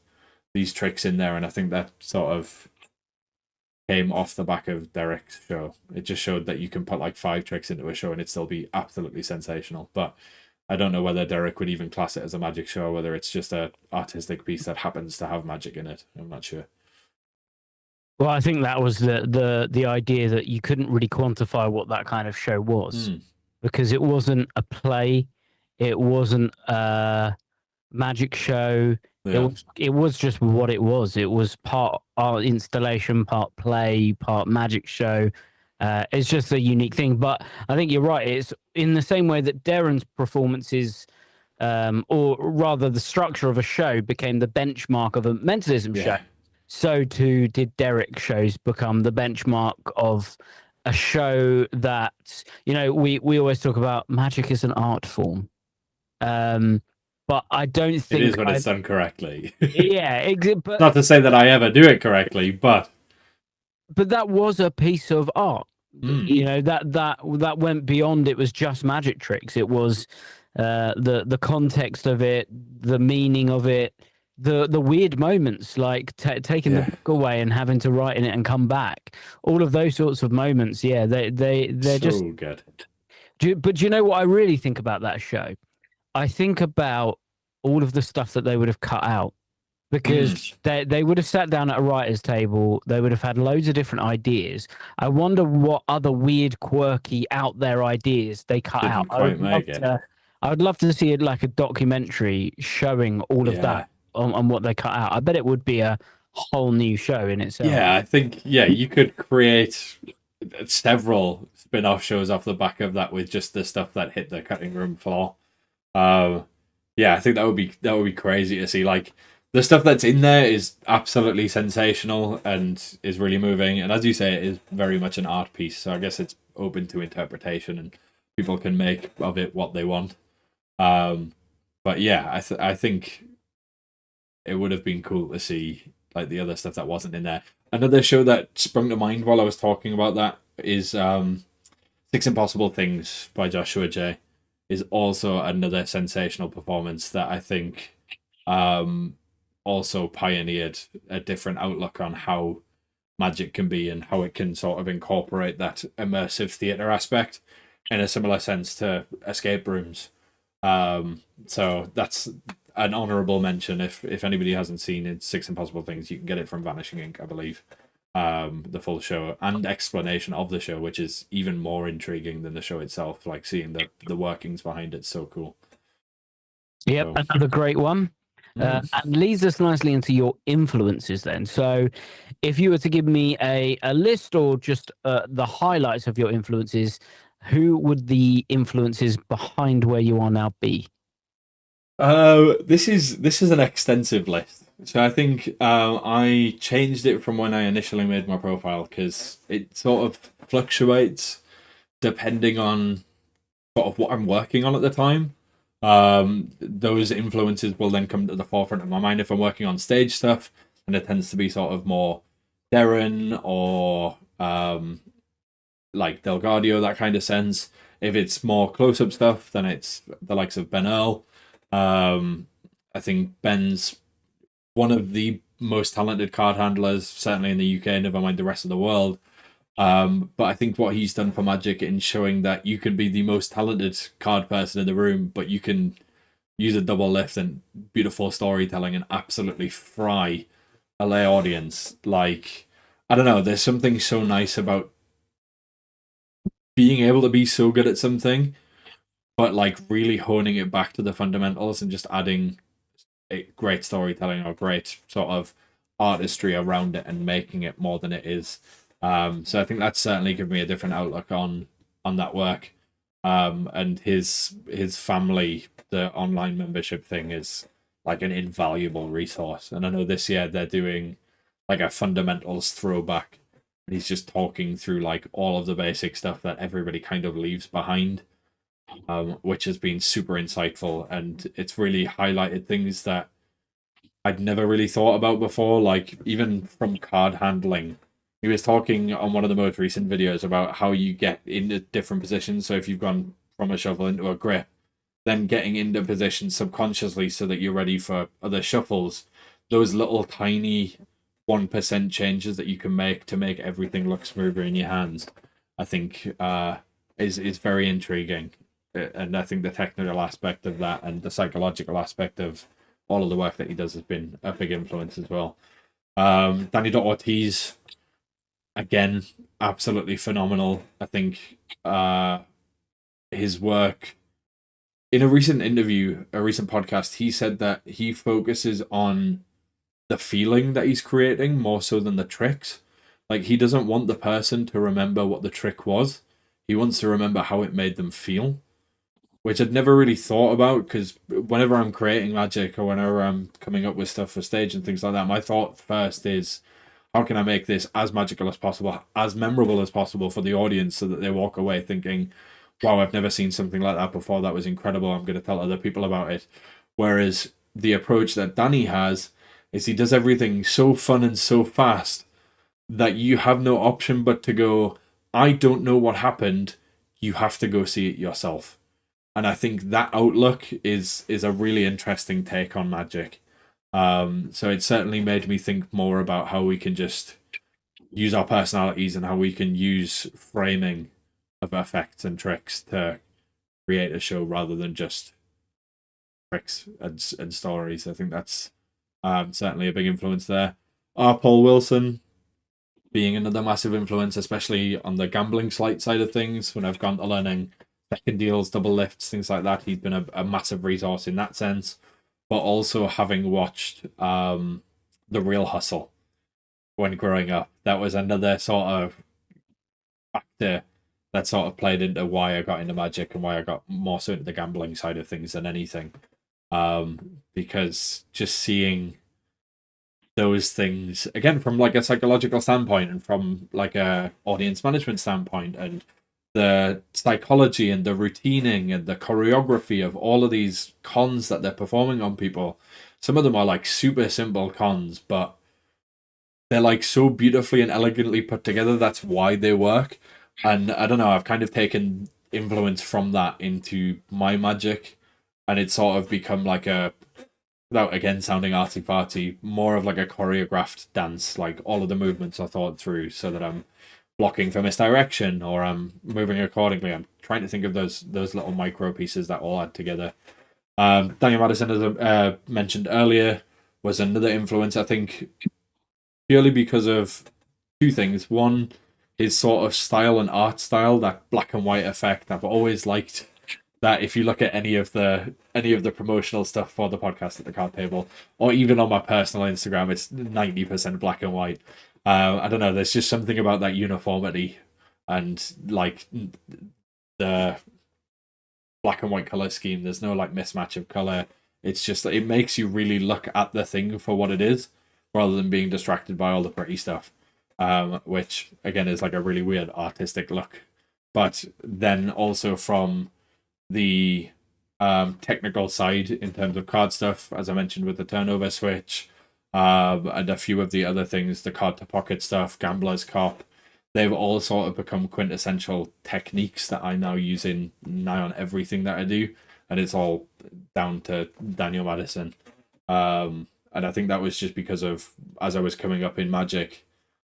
these tricks in there, and I think that sort of came off the back of Derek's show. It just showed that you can put like 5 tricks into a show and it'd still be absolutely sensational. But I don't know whether Derek would even class it as a magic show, or whether it's just a artistic piece that happens to have magic in it. I'm not sure.
Well, I think that was the idea, that you couldn't really quantify what that kind of show was, because it wasn't a play, it wasn't a magic show.
Yeah.
It was just what it was. It was part art installation, part play, part magic show. It's just a unique thing. But I think you're right. It's in the same way that Darren's performances, or rather the structure of a show, became the benchmark of a mentalism show. So too did Derek's shows become the benchmark of a show that, you know, we always talk about magic as an art form. But I don't think
it is when it's done correctly.
Yeah, but
not to say that I ever do it correctly, but
that was a piece of art. You know, that went beyond, it was just magic tricks. It was the context of it, the meaning of it, the weird moments, like taking the book away and having to write in it and come back. All of those sorts of moments, yeah, they're so just
good.
But do you know what I really think about that show? I think about all of the stuff that they would have cut out, because they would have sat down at a writer's table. They would have had loads of different ideas. I wonder what other weird, quirky, out there ideas they cut out. I would love to see it like a documentary showing all of that on what they cut out. I bet it would be a whole new show in itself.
Yeah, I think you could create several spin-off shows off the back of that, with just the stuff that hit the cutting room floor. Yeah, I think that would be crazy to see. Like, the stuff that's in there is absolutely sensational and is really moving, and as you say, it is very much an art piece. So I guess it's open to interpretation, and people can make of it what they want. But yeah, I think it would have been cool to see like the other stuff that wasn't in there. Another show that sprung to mind while I was talking about that is 6 Impossible Things by Joshua J. is also another sensational performance that I think also pioneered a different outlook on how magic can be and how it can sort of incorporate that immersive theatre aspect in a similar sense to escape rooms. So that's an honourable mention. If anybody hasn't seen it, 6 Impossible Things, you can get it from Vanishing Ink, I believe. The full show and explanation of the show, which is even more intriguing than the show itself. Like, seeing the workings behind it's so cool.
Yep, so. Another great one. And leads us nicely into your influences then. So if you were to give me a list, or just the highlights of your influences, who would the influences behind where you are now be?
This is an extensive list. So I think I changed it from when I initially made my profile, because it sort of fluctuates depending on sort of what I'm working on at the time. Those influences will then come to the forefront of my mind if I'm working on stage stuff, and it tends to be sort of more Darren or like Delgadio, that kind of sense. If it's more close-up stuff, then it's the likes of Ben Earl. I think Ben's one of the most talented card handlers, certainly in the UK, never mind the rest of the world. But I think what he's done for Magic in showing that you can be the most talented card person in the room, but you can use a double lift and beautiful storytelling and absolutely fry a lay audience. Like, I don't know, there's something so nice about being able to be so good at something, but like really honing it back to the fundamentals and just adding great storytelling or great sort of artistry around it and making it more than it is. So I think that's certainly given me a different outlook on that work. And his family, the online membership thing, is like an invaluable resource. And I know this year they're doing like a fundamentals throwback, and he's just talking through like all of the basic stuff that everybody kind of leaves behind, which has been super insightful, and it's really highlighted things that I'd never really thought about before. Like even from card handling, he was talking on one of the most recent videos about how you get into different positions. So if you've gone from a shovel into a grip, then getting into position subconsciously so that you're ready for other shuffles. Those little tiny 1% changes that you can make to make everything look smoother in your hands, I think is very intriguing. And I think the technical aspect of that and the psychological aspect of all of the work that he does has been a big influence as well. Danny Ortiz, again, absolutely phenomenal. I think his work in a recent interview, a recent podcast, he said that he focuses on the feeling that he's creating more so than the tricks. Like he doesn't want the person to remember what the trick was. He wants to remember how it made them feel, which I'd never really thought about because whenever I'm creating magic or whenever I'm coming up with stuff for stage and things like that, my thought first is how can I make this as magical as possible, as memorable as possible for the audience so that they walk away thinking, wow, I've never seen something like that before. That was incredible. I'm going to tell other people about it. Whereas the approach that Danny has is he does everything so fun and so fast that you have no option but to go, I don't know what happened. You have to go see it yourself. And I think that outlook is a really interesting take on magic. So it certainly made me think more about how we can just use our personalities and how we can use framing of effects and tricks to create a show rather than just tricks and stories. I think that's certainly a big influence there. Paul Wilson being another massive influence, especially on the gambling side of things. When I've gone to learning second deals, double lifts, things like that, he's been a massive resource in that sense. But also having watched The Real Hustle when growing up, that was another sort of factor that sort of played into why I got into magic and why I got more so into the gambling side of things than anything. Because just seeing those things again from like a psychological standpoint and from like a audience management standpoint and the psychology and the routining and the choreography of all of these cons that they're performing on people. Some of them are like super simple cons, but they're like so beautifully and elegantly put together. That's why they work. And I don't know, I've kind of taken influence from that into my magic, and it's sort of become like a, without again sounding arty farty, more of like a choreographed dance. Like all of the movements are thought through so that I'm blocking for misdirection or I'm moving accordingly. I'm trying to think of those little micro pieces that all add together. Daniel Madison, as I mentioned earlier, was another influence, I think, purely because of two things. One, his sort of style and art style, that black and white effect. I've always liked that. If you look at any of the promotional stuff for the podcast at the card table, or even on my personal Instagram, it's 90% black and white. I don't know. There's just something about that uniformity and like the black and white color scheme. There's no like mismatch of color. It's just it makes you really look at the thing for what it is, rather than being distracted by all the pretty stuff. Which again is like a really weird artistic look. But then also from the technical side in terms of card stuff, as I mentioned with the turnover switch, and a few of the other things, the card to pocket stuff, Gambler's Cop, they've all sort of become quintessential techniques that I now use in nigh on everything that I do, and it's all down to Daniel Madison. And I think that was just because of, as I was coming up in Magic,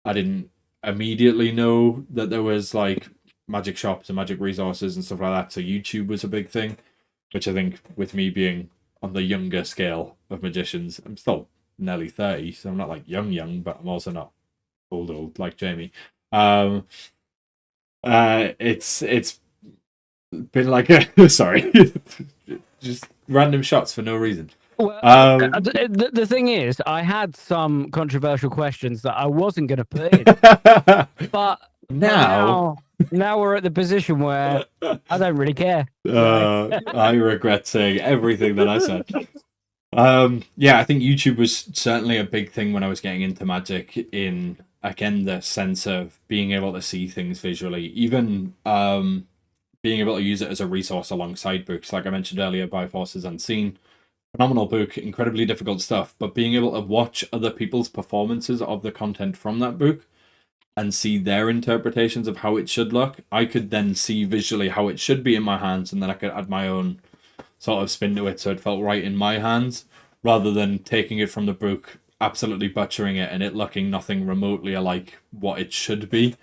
I didn't immediately know that there was like magic shops and magic resources and stuff like that. So YouTube was a big thing, which I think with me being on the younger scale of magicians, I'm still nearly 30, so I'm not like young, but I'm also not old like Jamie. It's been like a sorry, just random shots for no reason.
Well, the thing is, I had some controversial questions that I wasn't going to put in, but now we're at the position where I don't really care.
I regret saying everything that I said. Yeah, I think YouTube was certainly a big thing when I was getting into Magic, in again the sense of being able to see things visually, even being able to use it as a resource alongside books. Like I mentioned earlier, Bioforces Unseen, phenomenal book, incredibly difficult stuff, but being able to watch other people's performances of the content from that book and see their interpretations of how it should look, I could then see visually how it should be in my hands, and then I could add my own sort of spin to it so it felt right in my hands, rather than taking it from the book, absolutely butchering it, and it looking nothing remotely like what it should be.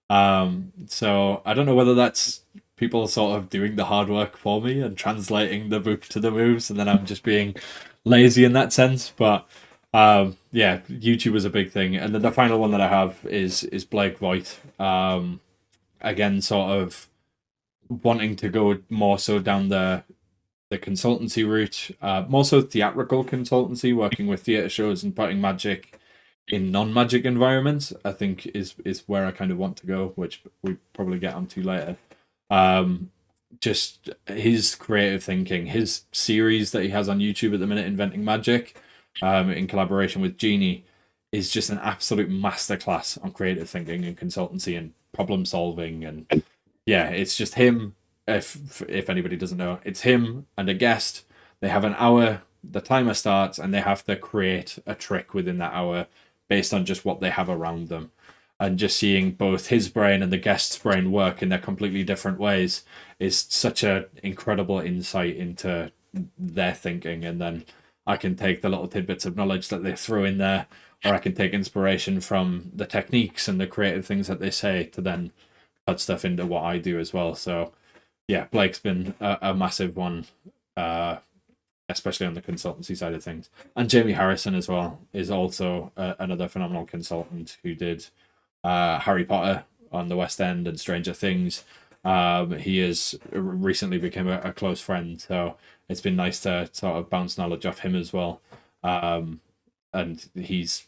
So I don't know whether that's people sort of doing the hard work for me and translating the book to the moves, and then I'm just being lazy in that sense. But yeah, YouTube is a big thing. And then the final one that I have is Blake Voigt. Again, sort of wanting to go more so down the consultancy route, more so theatrical consultancy, working with theatre shows and putting magic in non-magic environments, I think is where I kind of want to go, which we probably get onto later. Just his creative thinking, his series that he has on YouTube at the minute, Inventing Magic, in collaboration with Genie, is just an absolute masterclass on creative thinking and consultancy and problem solving. And yeah, it's just him. If anybody doesn't know, it's him and a guest. They have an hour, the timer starts, and they have to create a trick within that hour based on just what they have around them. And just seeing both his brain and the guest's brain work in their completely different ways is such an incredible insight into their thinking. And then I can take the little tidbits of knowledge that they throw in there, or I can take inspiration from the techniques and the creative things that they say to then put stuff into what I do as well. So yeah, Blake's been a massive one, especially on the consultancy side of things. And Jamie Harrison as well is also another phenomenal consultant who did Harry Potter on the West End and Stranger Things. He has recently become a close friend, so it's been nice to sort of bounce knowledge off him as well. And he's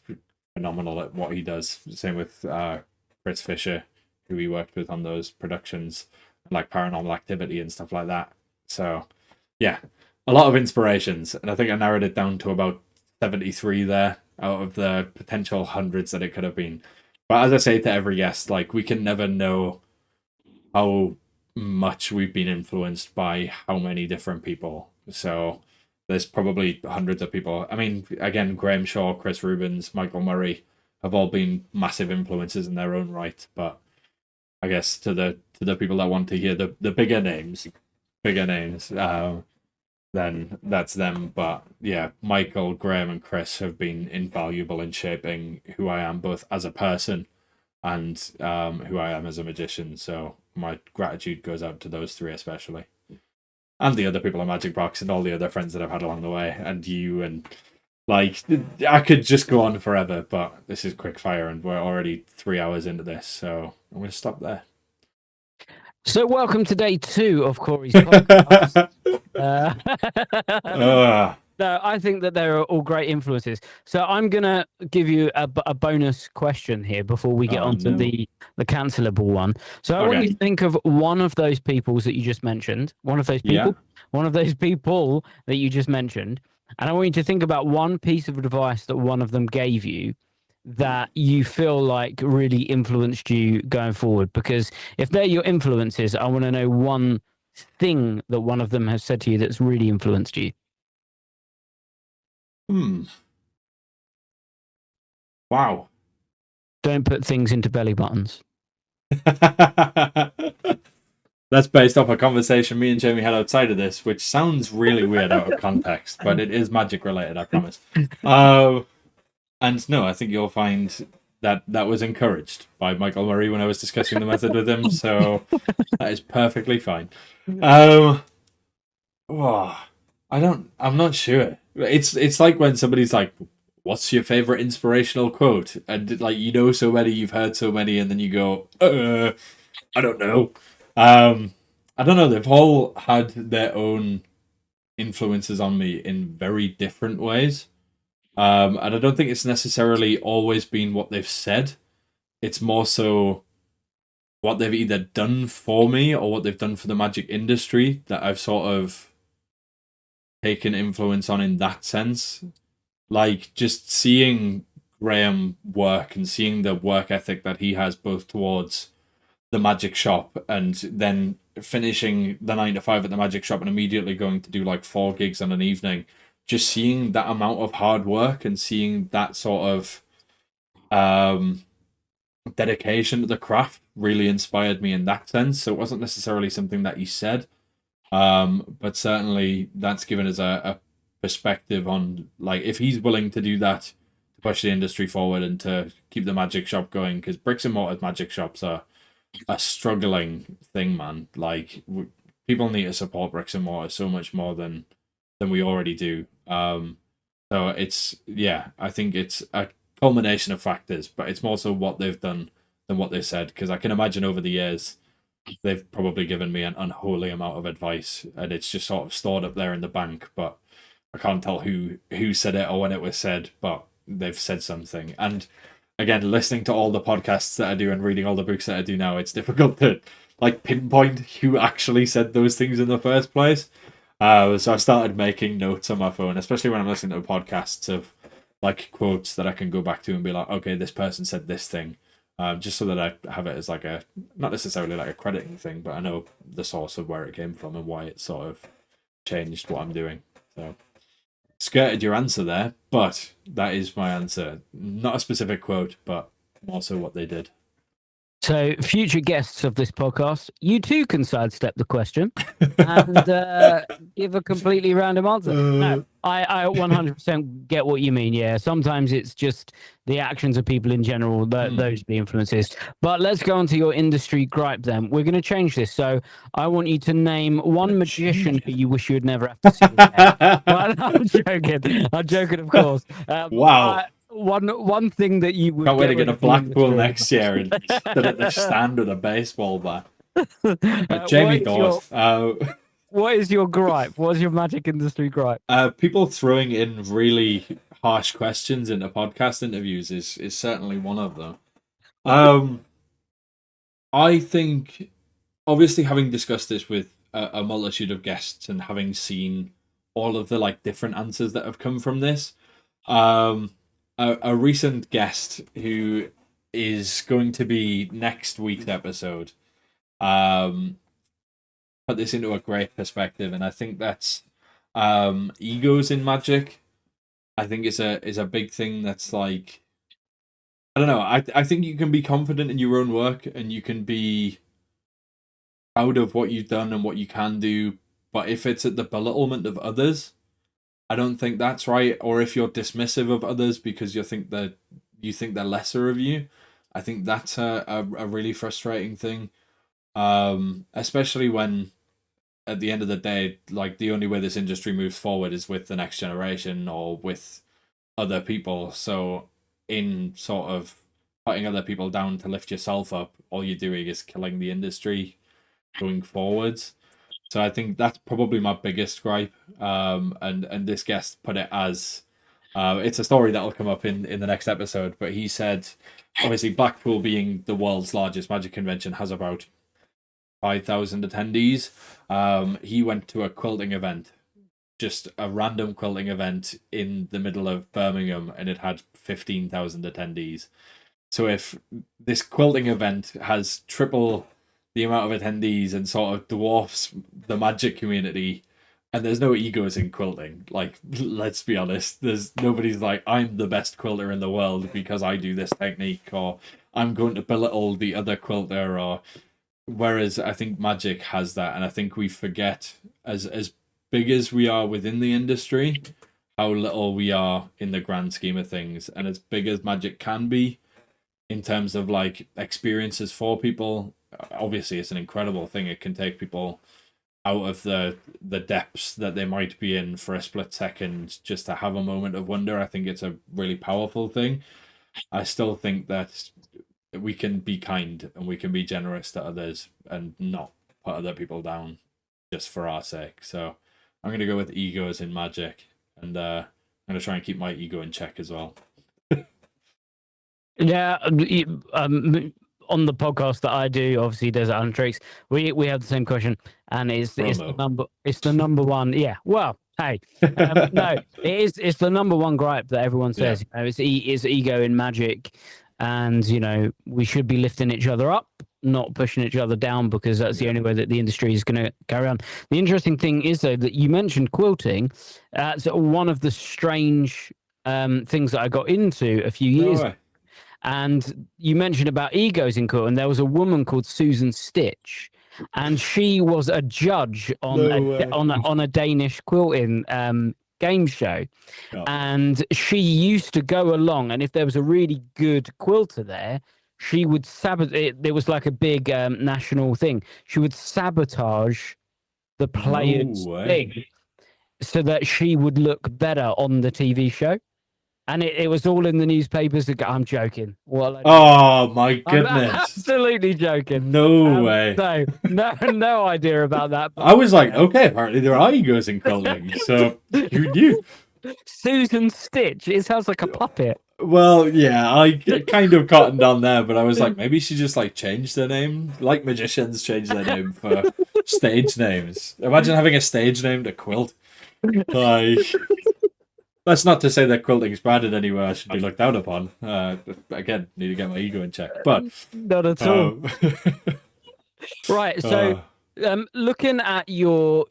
phenomenal at what he does. Same with Chris Fisher, who we worked with on those productions, like Paranormal Activity and stuff like that. So yeah, a lot of inspirations, and I think I narrowed it down to about 73 there out of the potential hundreds that it could have been. But as I say to every guest, like, we can never know how much we've been influenced by how many different people. So there's probably hundreds of people. I mean, again, Graham Shaw, Chris Rubens, Michael Murray have all been massive influences in their own right. But I guess to the people that want to hear the bigger names, then that's them. But yeah, Michael, Graham, and Chris have been invaluable in shaping who I am, both as a person and who I am as a magician. So my gratitude goes out to those three especially, and the other people at MAGICBOX and all the other friends that I've had along the way, and you. And like, I could just go on forever, but this is quick fire, and we're already 3 hours into this, so I'm going to stop there.
So welcome to day 2 of Corey's podcast. No, I think that there are all great influences. So I'm going to give you a bonus question here before we get onto the cancelable one. So I want you to think of one of those peoples that you just mentioned, one of those people that you just mentioned, and I want you to think about one piece of advice that one of them gave you that you feel like really influenced you going forward. Because if they're your influences, I want to know one thing that one of them has said to you that's really influenced you.
Wow.
Don't put things into belly buttons.
That's based off a conversation me and Jamie had outside of this, which sounds really weird out of context, but it is magic related, I promise. And no, I think you'll find that was encouraged by Michael Murray when I was discussing the method with him, so that is perfectly fine. I'm not sure. It's like when somebody's like, what's your favorite inspirational quote? And like, you know so many, you've heard so many, and then you go, I don't know. I don't know. They've all had their own influences on me in very different ways. And I don't think it's necessarily always been what they've said. It's more so what they've either done for me or what they've done for the magic industry that I've sort of taken influence on in that sense. Like, just seeing Graham work and seeing the work ethic that he has both towards the magic shop and then finishing the 9 to 5 at the magic shop and immediately going to do like 4 gigs on an evening just seeing that amount of hard work and seeing that sort of dedication to the craft really inspired me in that sense. So it wasn't necessarily something that he said, but certainly that's given us a perspective on, like, if he's willing to do that to push the industry forward and to keep the magic shop going, because bricks and mortar magic shops are a struggling thing, man. Like, people need to support bricks and mortar so much more than we already do. So it's, yeah, I think it's a culmination of factors, but it's more so what they've done than what they said, because I can imagine over the years they've probably given me an unholy amount of advice, and it's just sort of stored up there in the bank, but I can't tell who said it or when it was said, but they've said something. And again, listening to all the podcasts that I do and reading all the books that I do now, it's difficult to like pinpoint who actually said those things in the first place. So I've started making notes on my phone, especially when I'm listening to podcasts, of like quotes that I can go back to and be like, okay, this person said this thing, just so that I have it as like a, not necessarily like a crediting thing, but I know the source of where it came from and why it sort of changed what I'm doing. So skirted your answer there, but that is my answer. Not a specific quote, but more so what they did.
So, future guests of this podcast, you too can sidestep the question and give a completely random answer. No, I 100% get what you mean. Yeah, sometimes it's just the actions of people in general, those the influences. But let's go on to your industry gripe then. We're going to change this. So, I want you to name one magician who you wish you would never have to see again. Well, I'm joking. I'm joking, of course.
Wow.
One thing that you would
Can't wait to get a Blackpool next year and stood at the stand with a baseball bat. Jamie Daws.
What is your gripe? What is your magic industry gripe?
People throwing in really harsh questions into podcast interviews is certainly one of them. I think, obviously, having discussed this with a multitude of guests and having seen all of the like different answers that have come from this, a recent guest who is going to be next week's episode put this into a great perspective, and I think that's egos in magic. I think is a big thing. That's like, I don't know. I think you can be confident in your own work and you can be proud of what you've done and what you can do, but if it's at the belittlement of others, I don't think that's right. Or if you're dismissive of others because you think they're lesser of you, I think that's a really frustrating thing. Especially when at the end of the day, like, the only way this industry moves forward is with the next generation or with other people. So in sort of putting other people down to lift yourself up, all you're doing is killing the industry going forwards. So I think that's probably my biggest gripe. And this guest put it as, it's a story that'll come up in the next episode, but he said, obviously Blackpool being the world's largest magic convention has about 5,000 attendees. He went to a quilting event, just a random quilting event in the middle of Birmingham, and it had 15,000 attendees. So if this quilting event has triple the amount of attendees and sort of dwarfs the magic community, and there's no egos in quilting, like, let's be honest, there's nobody's like, I'm the best quilter in the world because I do this technique, or I'm going to belittle the other quilter, or whereas I think magic has that, and I think we forget, as big as we are within the industry, how little we are in the grand scheme of things. And as big as magic can be in terms of like experiences for people, obviously it's an incredible thing. It can take people out of the depths that they might be in for a split second just to have a moment of wonder. I think it's a really powerful thing. I still think that we can be kind and we can be generous to others and not put other people down just for our sake. So I'm going to go with egos in magic, and I'm going to try and keep my ego in check as well.
Yeah, on the podcast that I do, obviously Desert Island Tricks, we have the same question, and it's the number one. Yeah, well, hey, no, it's the number one gripe that everyone says. Yeah. It's ego in magic, and we should be lifting each other up, not pushing each other down, because that's the only way that the industry is going to carry on. The interesting thing is, though, that you mentioned quilting. So one of the strange things that I got into a few years ago, and you mentioned about egos in quilting. There was a woman called Susan Stitch, and she was a judge on on a Danish quilting game show. And she used to go along, and if there was a really good quilter there, she would sabotage it. There was like a big national thing. She would sabotage the player's thing so that she would look better on the TV show. And it was all in the newspapers. I'm joking.
Oh my goodness!
I'm absolutely joking.
No way.
No idea about that.
I was like, okay, apparently there are egos in quilting. So who knew?
Susan Stitch. It sounds like a puppet.
Well, yeah, I kind of cottoned on there, but I was like, maybe she just like changed their name, like magicians change their name for stage names. Imagine having a stage name to quilt. Like, that's not to say that quilting is bad in any way. I should be looked down upon. Again, need to get my ego in check, but
not at all. Right. So, looking at your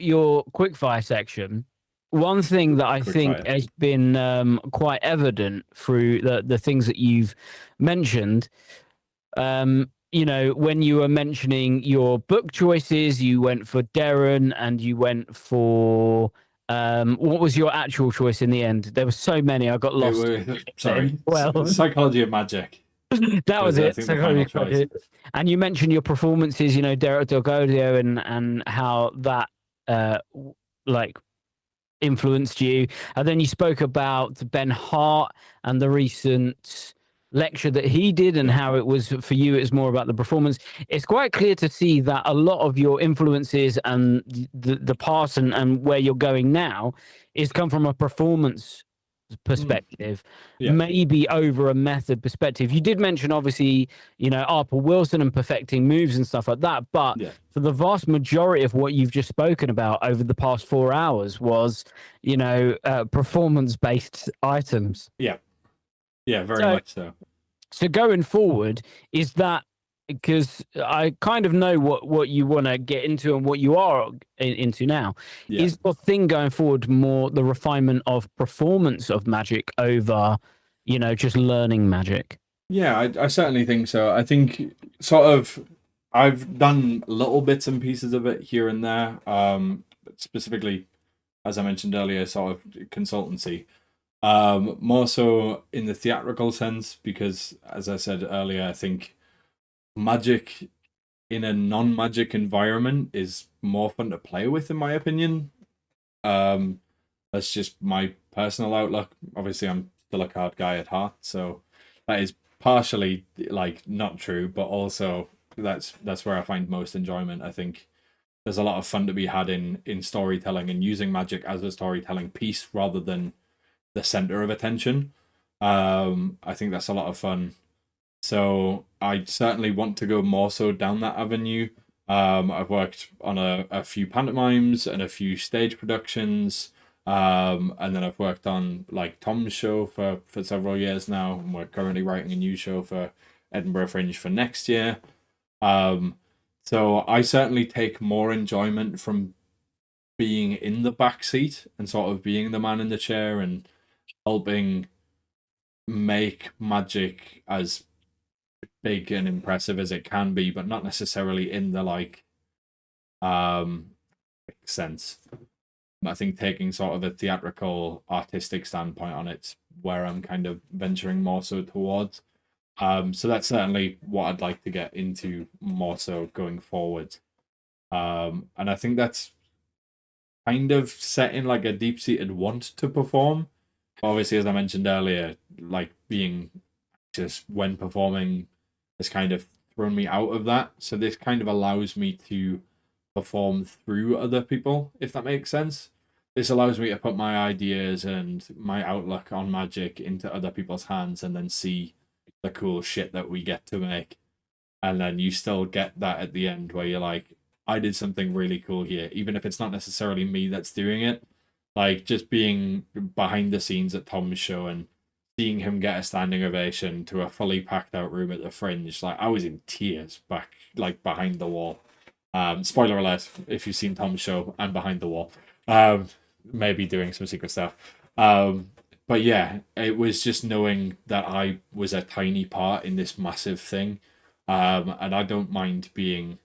quickfire section, one thing that I think has been quite evident through the things that you've mentioned, you know, when you were mentioning your book choices, you went for Darren and you went for what was your actual choice in the end? There were so many, I got lost.
Sorry. Well, Psychology of Magic.
That was it. And you mentioned your performances, you know, Derek Delgodio and how that like influenced you. And then you spoke about Ben Hart and the recent lecture that he did and how it was for you. It's more about the performance. It's quite clear to see that a lot of your influences and the past and where you're going now is come from a performance perspective, maybe over a method perspective. You did mention, obviously, you know, Arthur Wilson and perfecting moves and stuff like that, but for the vast majority of what you've just spoken about over the past 4 hours was, you know, performance-based items.
Yeah, very much so.
So going forward, is that, because I kind of know what you want to get into and what you are into now. Is the thing going forward more the refinement of performance of magic over, you know, just learning magic?
Yeah, I certainly think so. I think sort of I've done little bits and pieces of it here and there. Specifically, as I mentioned earlier, sort of consultancy. More so in the theatrical sense, because as I said earlier, I think magic in a non-magic environment is more fun to play with, in my opinion. That's just my personal outlook. Obviously, I'm still a card guy at heart, so that is partially like not true, but also that's where I find most enjoyment. I think there's a lot of fun to be had in storytelling and using magic as a storytelling piece rather than the center of attention. I think that's a lot of fun. So I certainly want to go more so down that avenue. I've worked on a few pantomimes and a few stage productions. And then I've worked on like Tom's show for several years now, and we're currently writing a new show for Edinburgh Fringe for next year. So I certainly take more enjoyment from being in the back seat and sort of being the man in the chair and helping make magic as big and impressive as it can be, but not necessarily in the like sense. I think taking sort of a theatrical artistic standpoint on it's where I'm kind of venturing more so towards. So that's certainly what I'd like to get into more so going forward. And I think that's kind of setting like a deep-seated want to perform. Obviously, as I mentioned earlier, like being just when performing has kind of thrown me out of that. So this kind of allows me to perform through other people, if that makes sense. This allows me to put my ideas and my outlook on magic into other people's hands and then see the cool shit that we get to make. And then you still get that at the end where you're like, I did something really cool here, even if it's not necessarily me that's doing it. Like just being behind the scenes at Tom's show and seeing him get a standing ovation to a fully packed out room at the Fringe, like I was in tears back, like behind the wall. Spoiler alert: if you've seen Tom's show, I'm behind the wall. Maybe doing some secret stuff. But yeah, it was just knowing that I was a tiny part in this massive thing. And I don't mind being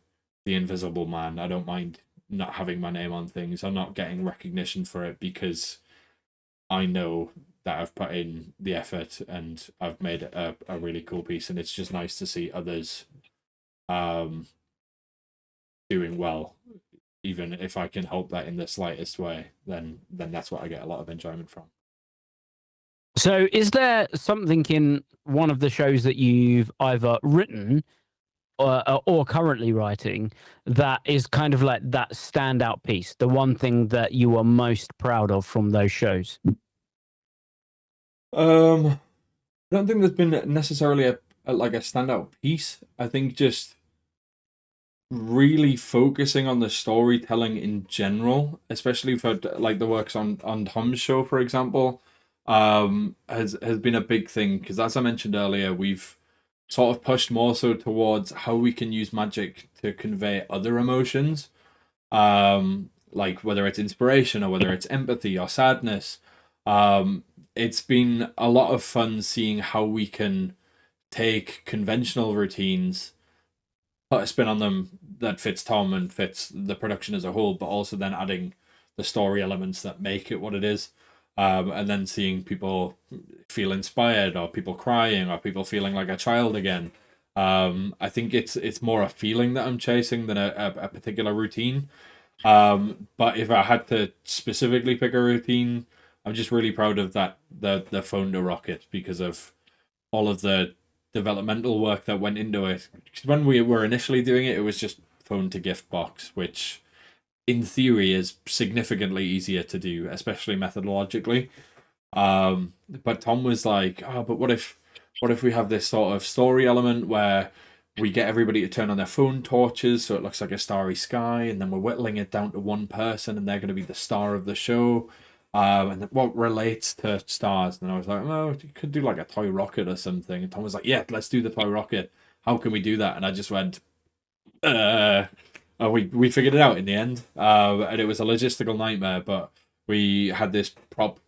the invisible man. I don't mind not having my name on things. I'm not getting recognition for it because I know that I've put in the effort and I've made a really cool piece. And it's just nice to see others doing well. Even if I can help that in the slightest way, then that's what I get a lot of enjoyment from.
So, is there something in one of the shows that you've either written or currently writing that is kind of like that standout piece, the one thing that you are most proud of from those shows?
I don't think there's been necessarily a standout piece. I think just really focusing on the storytelling in general, especially for like the works on Tom's show, for example, has been a big thing because, as I mentioned earlier, we've sort of pushed more so towards how we can use magic to convey other emotions, like whether it's inspiration or whether it's empathy or sadness. It's been a lot of fun seeing how we can take conventional routines, put a spin on them that fits Tom and fits the production as a whole, but also then adding the story elements that make it what it is. And then seeing people feel inspired, or people crying, or people feeling like a child again. I think it's more a feeling that I'm chasing than a particular routine. But if I had to specifically pick a routine, I'm just really proud of the phone to rocket because of all of the developmental work that went into it. Because when we were initially doing it, it was just phone to gift box, which in theory is significantly easier to do, especially methodologically. But Tom was like, "Oh, but what if we have this sort of story element where we get everybody to turn on their phone torches so it looks like a starry sky, and then we're whittling it down to one person, and they're going to be the star of the show." And what relates to stars? And I was like, "Oh, you could do like a toy rocket or something." And Tom was like, "Yeah, let's do the toy rocket. How can we do that?" And I just went, we figured it out in the end, and it was a logistical nightmare, but we had this prop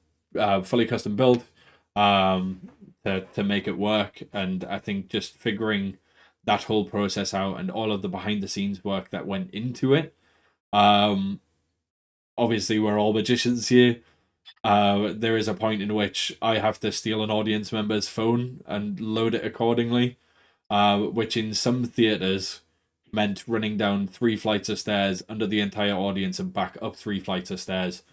fully custom build to make it work. And I think just figuring that whole process out and all of the behind the scenes work that went into it. Obviously, we're all magicians here. There is a point in which I have to steal an audience member's phone and load it accordingly, which in some theaters meant running down 3 flights of stairs under the entire audience and back up 3 flights of stairs,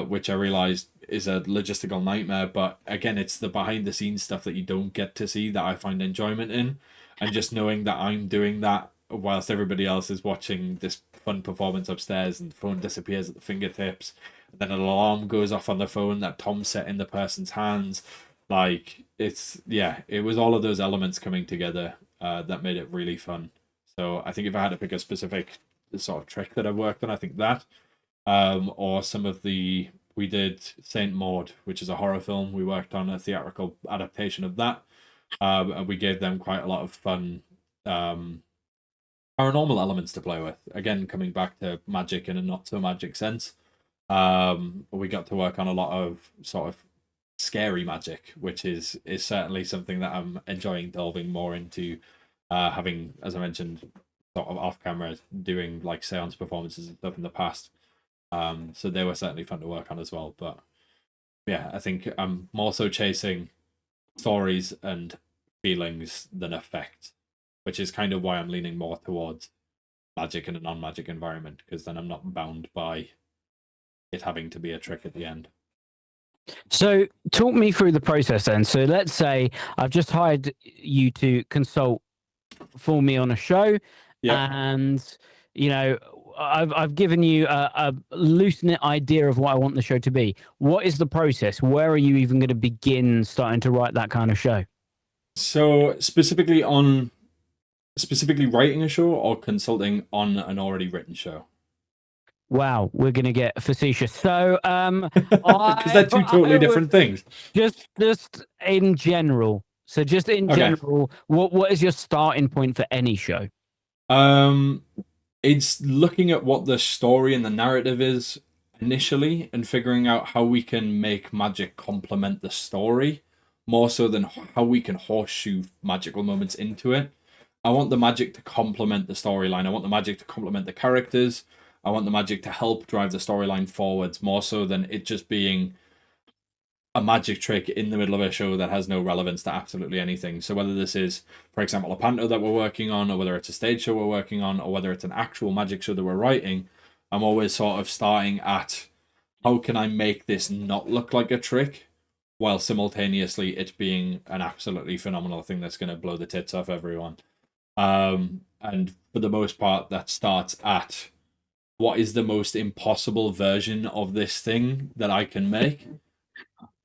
which I realized is a logistical nightmare. But again, it's the behind the scenes stuff that you don't get to see that I find enjoyment in. And just knowing that I'm doing that whilst everybody else is watching this fun performance upstairs, and the phone disappears at the fingertips, and then an alarm goes off on the phone that Tom set in the person's hands. Like, it was all of those elements coming together that made it really fun. So I think if I had to pick a specific sort of trick that I've worked on, I think that, or some of we did Saint Maud, which is a horror film. We worked on a theatrical adaptation of that, and we gave them quite a lot of fun paranormal elements to play with. Again, coming back to magic in a not so magic sense, we got to work on a lot of sort of scary magic, which is certainly something that I'm enjoying delving more into. Having, as I mentioned, sort of off camera, doing like seance performances and stuff in the past. So they were certainly fun to work on as well. But yeah, I think I'm more so chasing stories and feelings than effect, which is kind of why I'm leaning more towards magic in a non-magic environment, because then I'm not bound by it having to be a trick at the end.
So talk me through the process then. So let's say I've just hired you to consult for me on a show, and I've given you a loose knit idea of what I want the show to be. What is the process? Where are you even going to begin starting to write that kind of show?
So specifically writing a show, or consulting on an already written show?
Wow, we're gonna get facetious. So,
Because they're two totally different things.
Just in general. So, just in general, what is your starting point for any show?
It's looking at what the story and the narrative is initially, and figuring out how we can make magic complement the story more so than how we can horseshoe magical moments into it. I want the magic to complement the storyline. I want the magic to complement the characters. I want the magic to help drive the storyline forwards more so than it just being a magic trick in the middle of a show that has no relevance to absolutely anything. So whether this is, for example, a panto that we're working on, or whether it's a stage show we're working on, or whether it's an actual magic show that we're writing, I'm always sort of starting at how can I make this not look like a trick while simultaneously it being an absolutely phenomenal thing that's going to blow the tits off everyone. And for the most part, that starts at what is the most impossible version of this thing that I can make,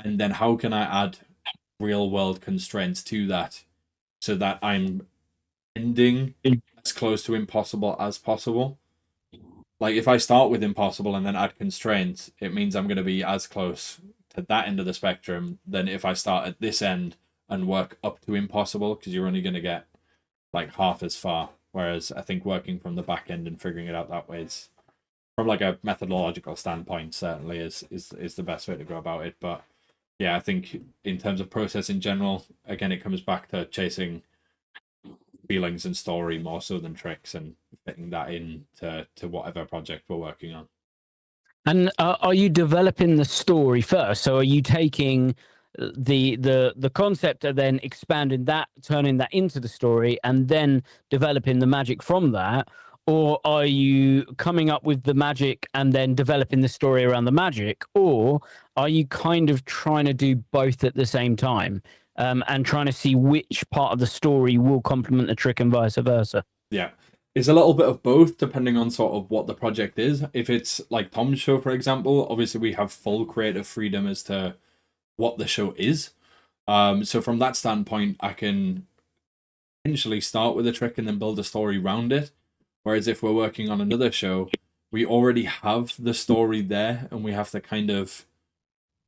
and then how can I add real world constraints to that so that I'm ending as close to impossible as possible. Like if I start with impossible and then add constraints, it means I'm going to be as close to that end of the spectrum than if I start at this end and work up to impossible, because you're only going to get like half as far. Whereas I think working from the back end and figuring it out that way is, from like a methodological standpoint, certainly is the best way to go about it. But yeah, I think in terms of process in general, again, it comes back to chasing feelings and story more so than tricks, and fitting that in to whatever project we're working on.
And are you developing the story first? So are you taking the concept and then expanding that, turning that into the story, and then developing the magic from that? Or are you coming up with the magic and then developing the story around the magic? Or are you kind of trying to do both at the same time, and trying to see which part of the story will complement the trick and vice versa?
Yeah. It's a little bit of both, depending on sort of what the project is. If it's like Tom's show, for example, obviously we have full creative freedom as to what the show is. So from that standpoint, I can potentially start with a trick and then build a story around it. Whereas if we're working on another show, we already have the story there, and we have to kind of...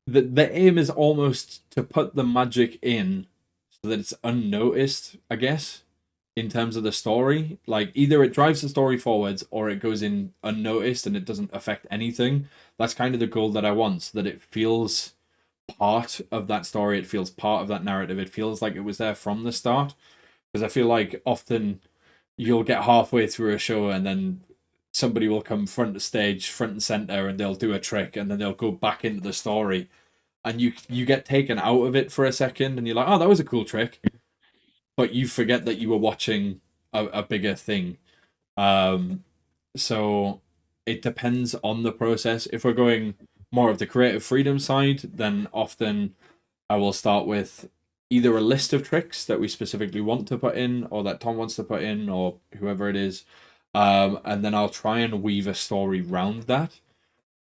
The aim is almost to put the magic in so that it's unnoticed, I guess, in terms of the story. Like either it drives the story forwards or it goes in unnoticed and it doesn't affect anything. That's kind of the goal that I want, so that it feels part of that story, it feels part of that narrative, it feels like it was there from the start. Because I feel like often you'll get halfway through a show and then somebody will come front of stage, front and center, and they'll do a trick, and then they'll go back into the story, and you get taken out of it for a second, and you're like, oh, that was a cool trick, but you forget that you were watching a bigger thing. So it depends on the process. If we're going more of the creative freedom side, then often I will start with either a list of tricks that we specifically want to put in, or that Tom wants to put in, or whoever it is, and then I'll try and weave a story around that.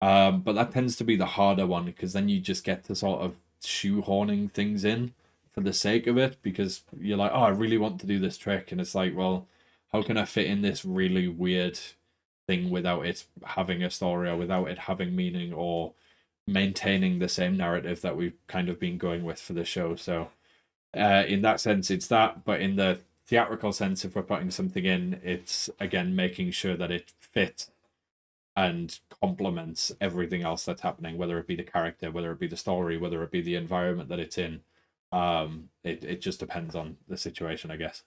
But that tends to be the harder one, because then you just get to sort of shoehorning things in for the sake of it, because you're like, oh, I really want to do this trick, and it's like, well, how can I fit in this really weird thing without it having a story, or without it having meaning, or maintaining the same narrative that we've kind of been going with for the show. So in that sense, it's that. But in the theatrical sense, if we're putting something in, it's again making sure that it fits and complements everything else that's happening, whether it be the character, whether it be the story, whether it be the environment that it's in. It just depends on the situation, I guess.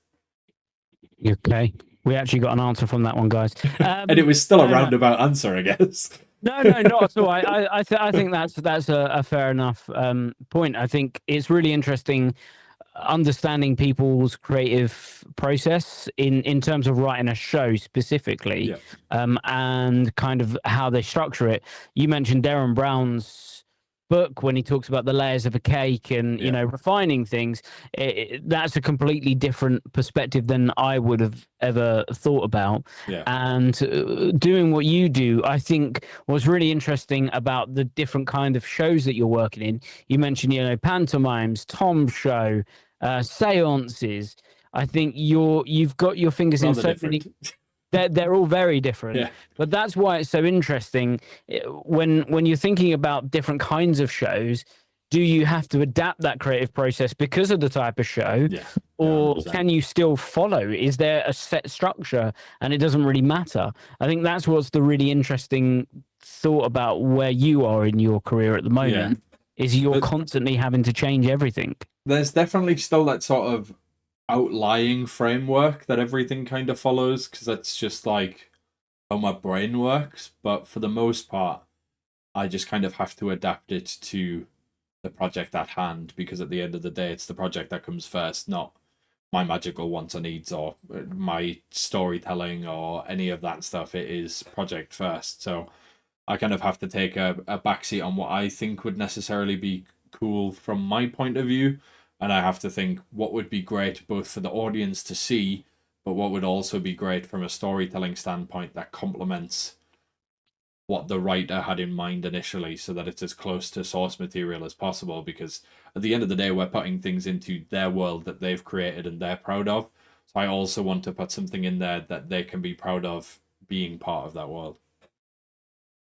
Okay, we actually got an answer from that one, guys.
And it was still a roundabout answer, I guess.
No, not at all. I think that's a fair enough point. I think it's really interesting understanding people's creative process in terms of writing a show specifically, and kind of how they structure it. You mentioned Darren Brown's book when he talks about the layers of a cake and you know, refining things. That's a completely different perspective than I would have ever thought about. And doing what you do, I think was really interesting about the different kind of shows that you're working in. You mentioned, you know, pantomimes, Tom's show, seances. I think you've got your fingers in so many. they're all very different.
Yeah.
But that's why it's so interesting when you're thinking about different kinds of shows. Do you have to adapt that creative process because of the type of show?
Yeah.
Or
100%.
can you still follow? Is there a set structure and it doesn't really matter? I think that's what's the really interesting thought about where you are in your career at the moment, is you're constantly having to change everything.
There's definitely still that sort of outlying framework that everything kind of follows, because that's just like how my brain works. But for the most part, I just kind of have to adapt it to the project at hand, because at the end of the day, it's the project that comes first, not my magical wants or needs or my storytelling or any of that stuff. It is project first. So I kind of have to take a backseat on what I think would necessarily be cool from my point of view. And I have to think what would be great both for the audience to see, but what would also be great from a storytelling standpoint that complements what the writer had in mind initially, so that it's as close to source material as possible. Because at the end of the day, we're putting things into their world that they've created and they're proud of. So I also want to put something in there that they can be proud of being part of that world.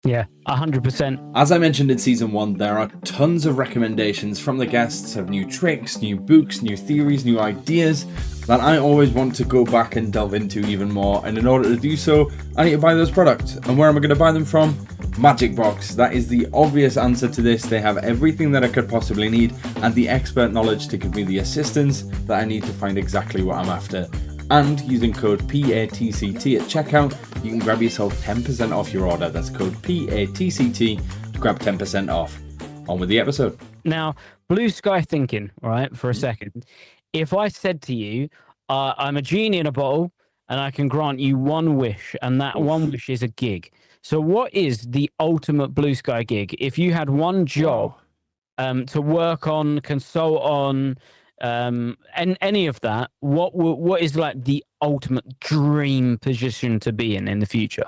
Yeah, 100%.
As I mentioned in season 1, there are tons of recommendations from the guests of new tricks, new books, new theories, new ideas that I always want to go back and delve into even more. And in order to do so, I need to buy those products. And where am I going to buy them from? MAGICBOX. That is the obvious answer to this. They have everything that I could possibly need and the expert knowledge to give me the assistance that I need to find exactly what I'm after. And using code PATCT at checkout, you can grab yourself 10% off your order. That's code PATCT to grab 10% off. On with the episode.
Now, blue sky thinking, right, for a second. If I said to you, I'm a genie in a bottle and I can grant you one wish, and that one wish is a gig. So what is the ultimate blue sky gig? If you had one job to work on, consult on, and any of that, what is like the ultimate dream position to be in the future?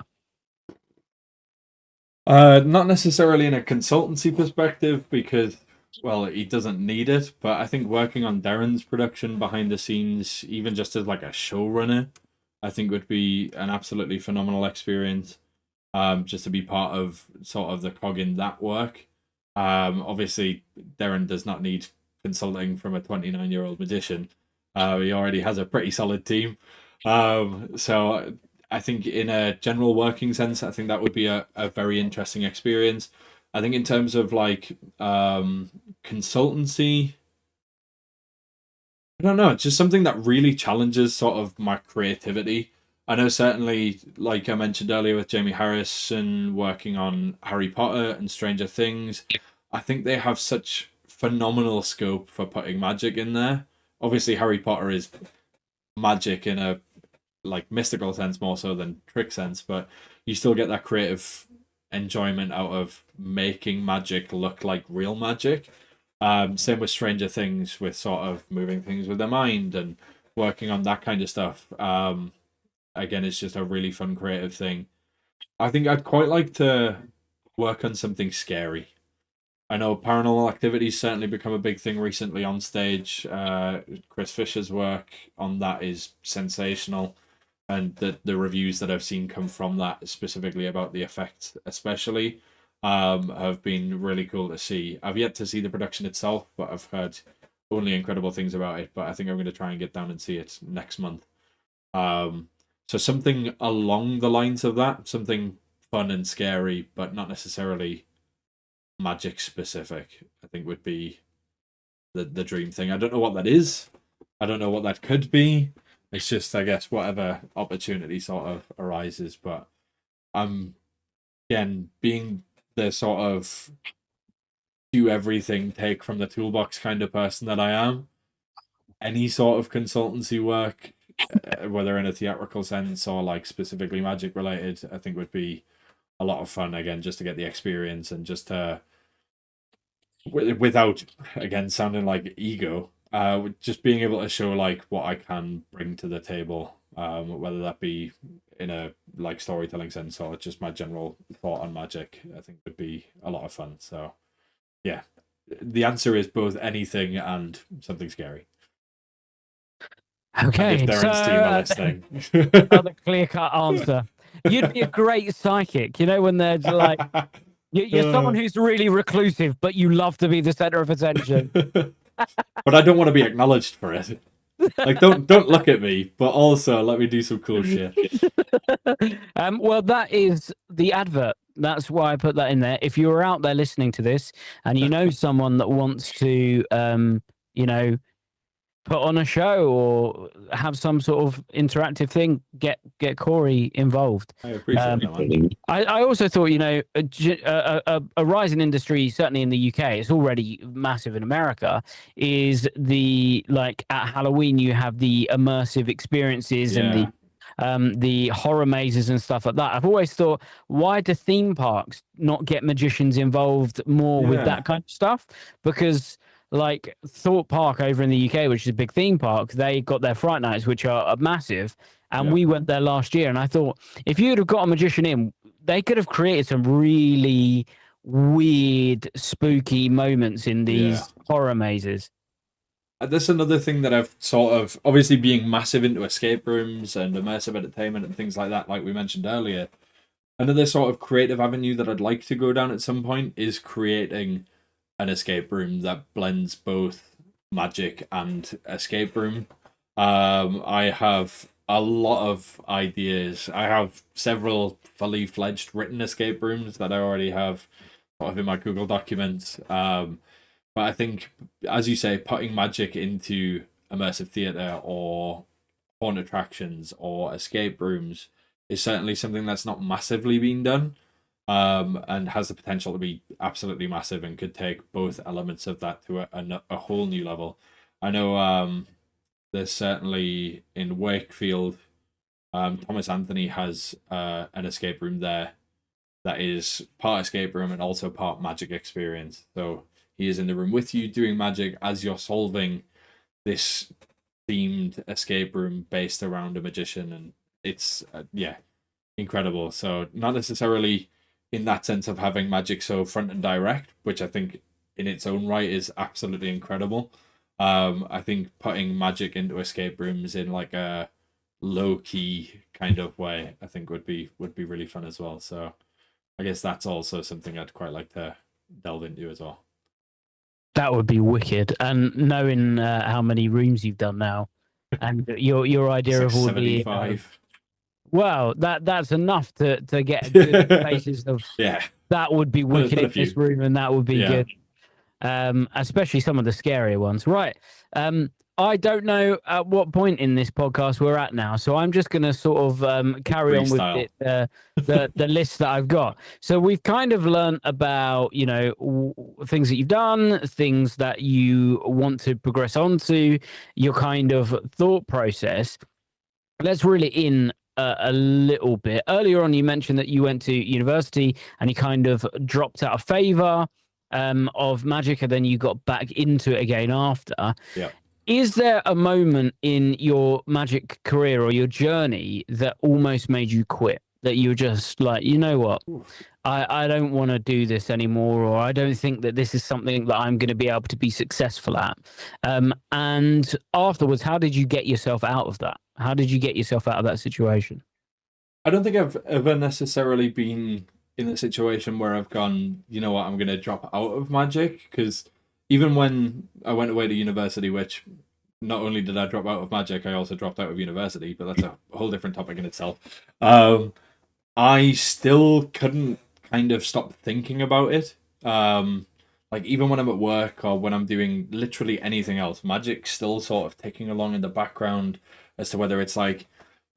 Not necessarily in a consultancy perspective, because, well, he doesn't need it, but I think working on Darren's production behind the scenes, even just as like a showrunner, I think would be an absolutely phenomenal experience. Just to be part of sort of the cog in that work. Obviously, Darren does not need consulting from a 29-year-old magician. He already has a pretty solid team. So I think in a general working sense, I think that would be a very interesting experience. I think in terms of like consultancy, I don't know, it's just something that really challenges sort of my creativity. I know certainly, like I mentioned earlier with Jamie Harrison working on Harry Potter and Stranger Things, I think they have such phenomenal scope for putting magic in there. Obviously, Harry Potter is magic in a like mystical sense more so than trick sense, but you still get that creative enjoyment out of making magic look like real magic. Same with Stranger Things, with sort of moving things with their mind and working on that kind of stuff. Again, it's just a really fun creative thing. I think I'd quite like to work on something scary. I know paranormal activity's certainly become a big thing recently on stage. Chris Fisher's work on that is sensational, and the reviews that I've seen come from that, specifically about the effect especially, have been really cool to see. I've yet to see the production itself, but I've heard only incredible things about it. But I think I'm going to try and get down and see it next month. So something along the lines of that, something fun and scary, but not necessarily magic specific, I think would be the dream thing. I don't know what that is. I don't know what that could be. It's just, I guess, whatever opportunity sort of arises. But I'm, again, being the sort of do everything, take from the toolbox kind of person that I am, any sort of consultancy work, whether in a theatrical sense or like specifically magic related, I think would be a lot of fun, again, just to get the experience and just to, without, again, sounding like ego, just being able to show like what I can bring to the table, whether that be in a like storytelling sense or just my general thought on magic, I think would be a lot of fun. So yeah, the answer is both anything and something scary.
Okay,
And if they're
so
in Steam are listening.
another clear-cut answer. You'd be a great psychic. You know, when they're like, you're someone who's really reclusive, but you love to be the center of attention.
But I don't want to be acknowledged for it. Like, don't look at me, but also let me do some cool shit.
Well, that is the advert. That's why I put that in there. If you're out there listening to this and you know someone that wants to, you know, put on a show or have some sort of interactive thing, get Corey involved.
I appreciate that, man.
I also thought, you know, a rising industry, certainly in the UK, it's already massive in America, is the, like, at Halloween you have the immersive experiences and the horror mazes and stuff like that. I've always thought, why do theme parks not get magicians involved more with that kind of stuff? Because, like, Thorpe Park over in the UK, which is a big theme park, they got their Fright Nights, which are massive, and we went there last year, and I thought, if you'd have got a magician in, they could have created some really weird, spooky moments in these horror mazes.
That's another thing that I've sort of, obviously being massive into escape rooms and immersive entertainment and things like that, like we mentioned earlier, another sort of creative avenue that I'd like to go down at some point is creating an escape room that blends both magic and escape room. I have a lot of ideas. I have several fully fledged written escape rooms that I already have sort of in my Google documents. But I think, as you say, putting magic into immersive theatre or haunted attractions or escape rooms is certainly something that's not massively been done, and has the potential to be absolutely massive and could take both elements of that to a whole new level. I know there's certainly in Wakefield, Thomas Anthony has an escape room there that is part escape room and also part magic experience. So he is in the room with you doing magic as you're solving this themed escape room based around a magician, and it's incredible. So not necessarily in that sense of having magic so front and direct, which I think in its own right is absolutely incredible. I think putting magic into escape rooms in like a low key kind of way, I think would be really fun as well. So I guess that's also something I'd quite like to delve into as well.
That would be wicked. And knowing how many rooms you've done now, and your idea of all
75.
Well, that's enough to get good basis of that would be wicked in this room, and that would be good. Especially some of the scarier ones. Right. I don't know at what point in this podcast we're at now, so I'm just going to sort of carry on with the list that I've got. So we've kind of learned about, you know, things that you've done, things that you want to progress onto, your kind of thought process. Let's reel it in a little bit. Earlier on, you mentioned that you went to university and you kind of dropped out of favor of magic, and then you got back into it again after.
Yeah.
Is there a moment in your magic career or your journey that almost made you quit? That you were just like, you know what, I don't want to do this anymore, or I don't think that this is something that I'm going to be able to be successful at. And afterwards, how did you get yourself out of that? How did you get yourself out of that situation?
I don't think I've ever necessarily been in a situation where I've gone, you know what, I'm going to drop out of magic, because even when I went away to university, which not only did I drop out of magic, I also dropped out of university, but that's a whole different topic in itself. I still couldn't kind of stop thinking about it. Like even when I'm at work or when I'm doing literally anything else, magic's still sort of ticking along in the background as to whether it's like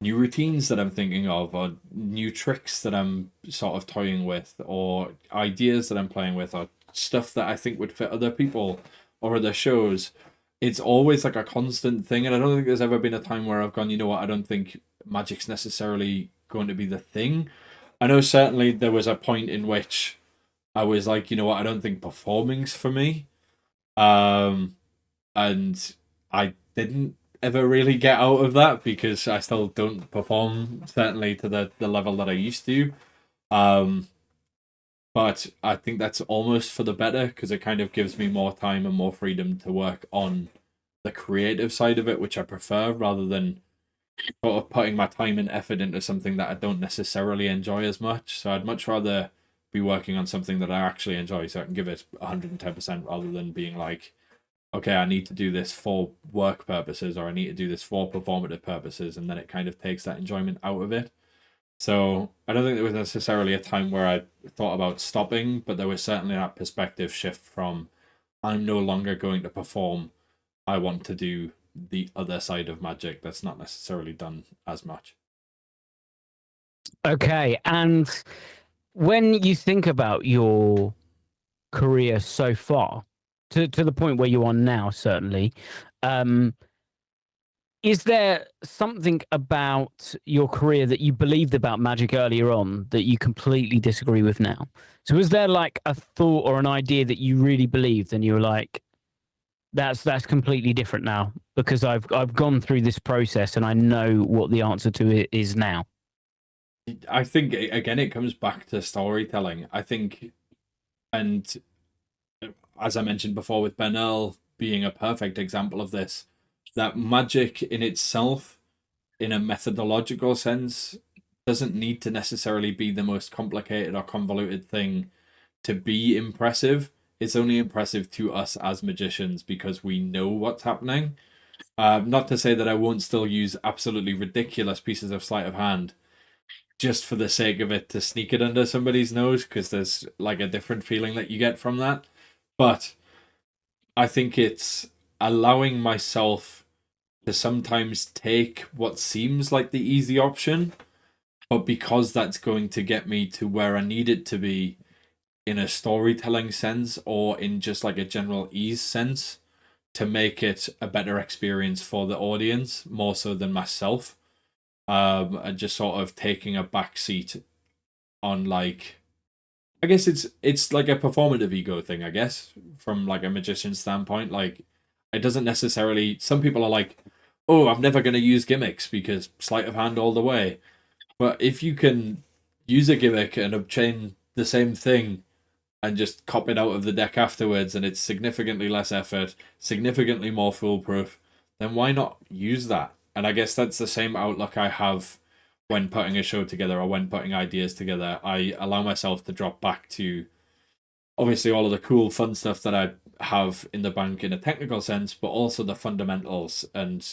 new routines that I'm thinking of, or new tricks that I'm sort of toying with, or ideas that I'm playing with, or stuff that I think would fit other people or other shows. It's always like a constant thing, and I don't think there's ever been a time where I've gone, you know what, I don't think magic's necessarily going to be the thing. I know certainly there was a point in which I was like, you know what, I don't think performing's for me. And I didn't ever really get out of that because I still don't perform, certainly to the level that I used to. But I think that's almost for the better, because it kind of gives me more time and more freedom to work on the creative side of it, which I prefer, rather than sort of putting my time and effort into something that I don't necessarily enjoy as much. So I'd much rather be working on something that I actually enjoy, so I can give it 110%, rather than being like, okay, I need to do this for work purposes, or I need to do this for performative purposes, and then it kind of takes that enjoyment out of it. So I don't think there was necessarily a time where I thought about stopping, but there was certainly that perspective shift from, I'm no longer going to perform. I want to do the other side of magic that's not necessarily done as much.
Okay, and when you think about your career so far, to the point where you are now, certainly, is there something about your career that you believed about magic earlier on that you completely disagree with now? So was there like a thought or an idea that you really believed and you were like, that's completely different now because I've gone through this process and I know what the answer to it is now?
I think, again, it comes back to storytelling. I think, and as I mentioned before with Ben Earl being a perfect example of this, that magic in itself, in a methodological sense, doesn't need to necessarily be the most complicated or convoluted thing to be impressive. It's only impressive to us as magicians because we know what's happening. Not to say that I won't still use absolutely ridiculous pieces of sleight of hand just for the sake of it to sneak it under somebody's nose, because there's like a different feeling that you get from that. But I think it's allowing myself to sometimes take what seems like the easy option, but because that's going to get me to where I need it to be in a storytelling sense or in just like a general ease sense, to make it a better experience for the audience more so than myself. And just sort of taking a back seat on, like, I guess it's like a performative ego thing, I guess, from like a magician standpoint. Like, it doesn't necessarily, some people are like, oh, I'm never going to use gimmicks because sleight of hand all the way. But if you can use a gimmick and obtain the same thing and just cop it out of the deck afterwards, and it's significantly less effort, significantly more foolproof, then why not use that? And I guess that's the same outlook I have when putting a show together or when putting ideas together. I allow myself to drop back to obviously all of the cool, fun stuff that I have in the bank in a technical sense, but also the fundamentals and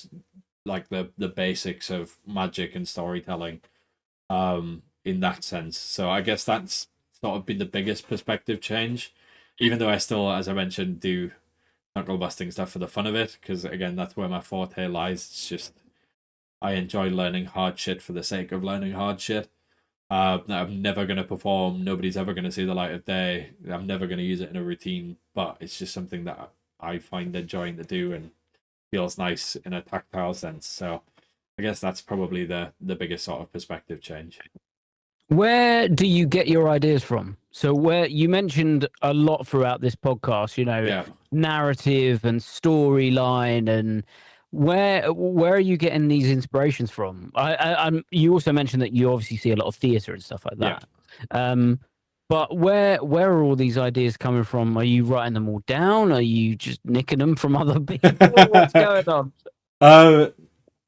like the basics of magic and storytelling in that sense. So I guess that's sort of been the biggest perspective change, even though I still, as I mentioned, do knuckle busting stuff for the fun of it, because again, that's where my forte lies. It's just, I enjoy learning hard shit for the sake of learning hard shit. I'm never going to perform. Nobody's ever going to see the light of day. I'm never going to use it in a routine, but it's just something that I find enjoying to do and feels nice in a tactile sense. So I guess that's probably the biggest sort of perspective change.
Where do you get your ideas from? So where you mentioned a lot throughout this podcast,
Yeah.
narrative and storyline, and where are you getting these inspirations from? You also mentioned that you obviously see a lot of theater and stuff like that. But where are all these ideas coming from? Are you writing them all down? Are you just nicking them from other people? What's going on?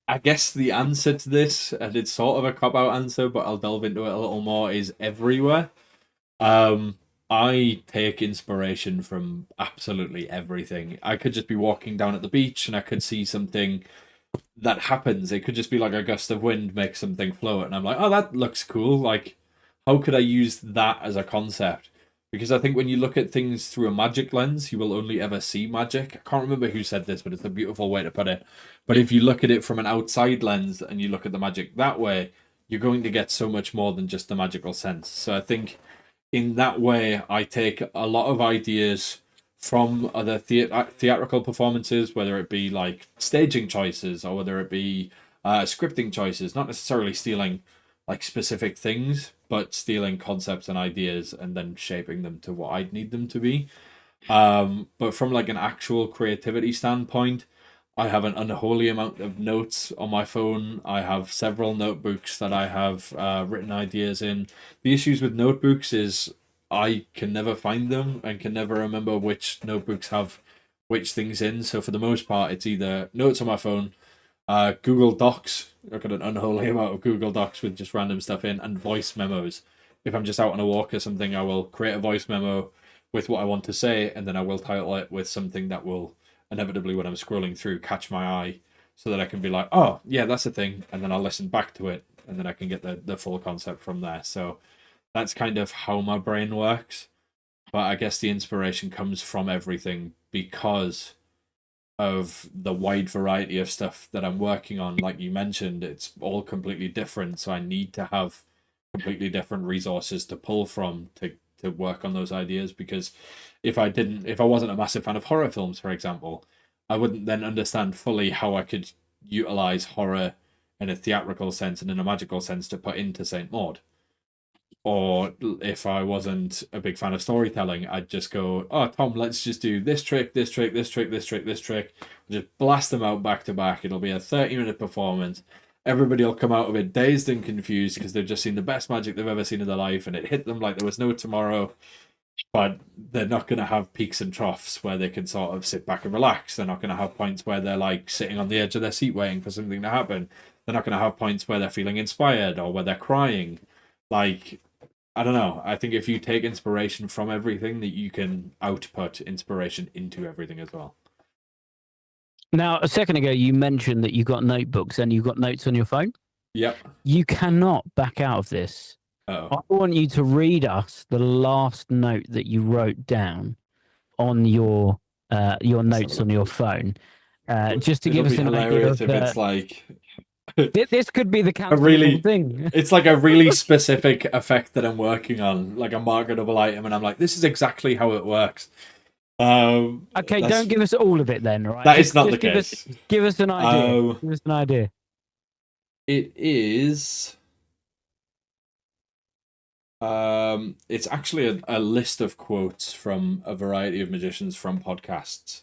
I guess the answer to this, and it's sort of a cop-out answer, but I'll delve into it a little more, is everywhere. I take inspiration from absolutely everything. I could just be walking down at the beach and I could see something that happens. It could just be like a gust of wind makes something float, and I'm like, oh, that looks cool. Like, how could I use that as a concept? Because I think when you look at things through a magic lens, you will only ever see magic. I can't remember who said this, but it's a beautiful way to put it. But if you look at it from an outside lens and you look at the magic that way, you're going to get so much more than just the magical sense. So I think in that way, I take a lot of ideas from other theatrical performances, whether it be like staging choices or whether it be scripting choices, not necessarily stealing like specific things, but stealing concepts and ideas and then shaping them to what I'd need them to be. But from like an actual creativity standpoint, I have an unholy amount of notes on my phone. I have several notebooks that I have written ideas in. The issues with notebooks is I can never find them and can never remember which notebooks have which things in. So for the most part, it's either notes on my phone, Google Docs. I've got an unholy amount of Google Docs with just random stuff in, and voice memos. If I'm just out on a walk or something, I will create a voice memo with what I want to say, and then I will title it with something that will inevitably, when I'm scrolling through, catch my eye, so that I can be like, oh, yeah, that's a thing, and then I'll listen back to it, and then I can get the full concept from there. So that's kind of how my brain works. But I guess the inspiration comes from everything because of the wide variety of stuff that I'm working on. Like you mentioned, it's all completely different, so I need to have completely different resources to pull from to work on those ideas, because if I wasn't a massive fan of horror films, for example, I wouldn't then understand fully how I could utilize horror in a theatrical sense and in a magical sense to put into Saint Maud. Or if I wasn't a big fan of storytelling, I'd just go, oh, Tom, let's just do this trick, this trick, this trick, this trick, this trick. Just blast them out back to back. It'll be a 30-minute performance. Everybody will come out of it dazed and confused because they've just seen the best magic they've ever seen in their life, and it hit them like there was no tomorrow. But they're not going to have peaks and troughs where they can sort of sit back and relax. They're not going to have points where they're like sitting on the edge of their seat waiting for something to happen. They're not going to have points where they're feeling inspired or where they're crying. Like, I don't know. I think if you take inspiration from everything, that you can output inspiration into everything as well.
Now, a second ago, you mentioned that you got notebooks and you got notes on your phone.
Yep.
You cannot back out of this.
Uh-oh.
I want you to read us the last note that you wrote down on your notes on your phone, just to give us an idea of
if it's like
this could be the cancelable thing.
It's like a really specific effect that I'm working on, like a marketable item, and I'm like, this is exactly how it works.
Okay, don't give us all of it then, right?
That is not the case.
Give us an idea. Give us an idea.
It is. It's actually a list of quotes from a variety of magicians from podcasts.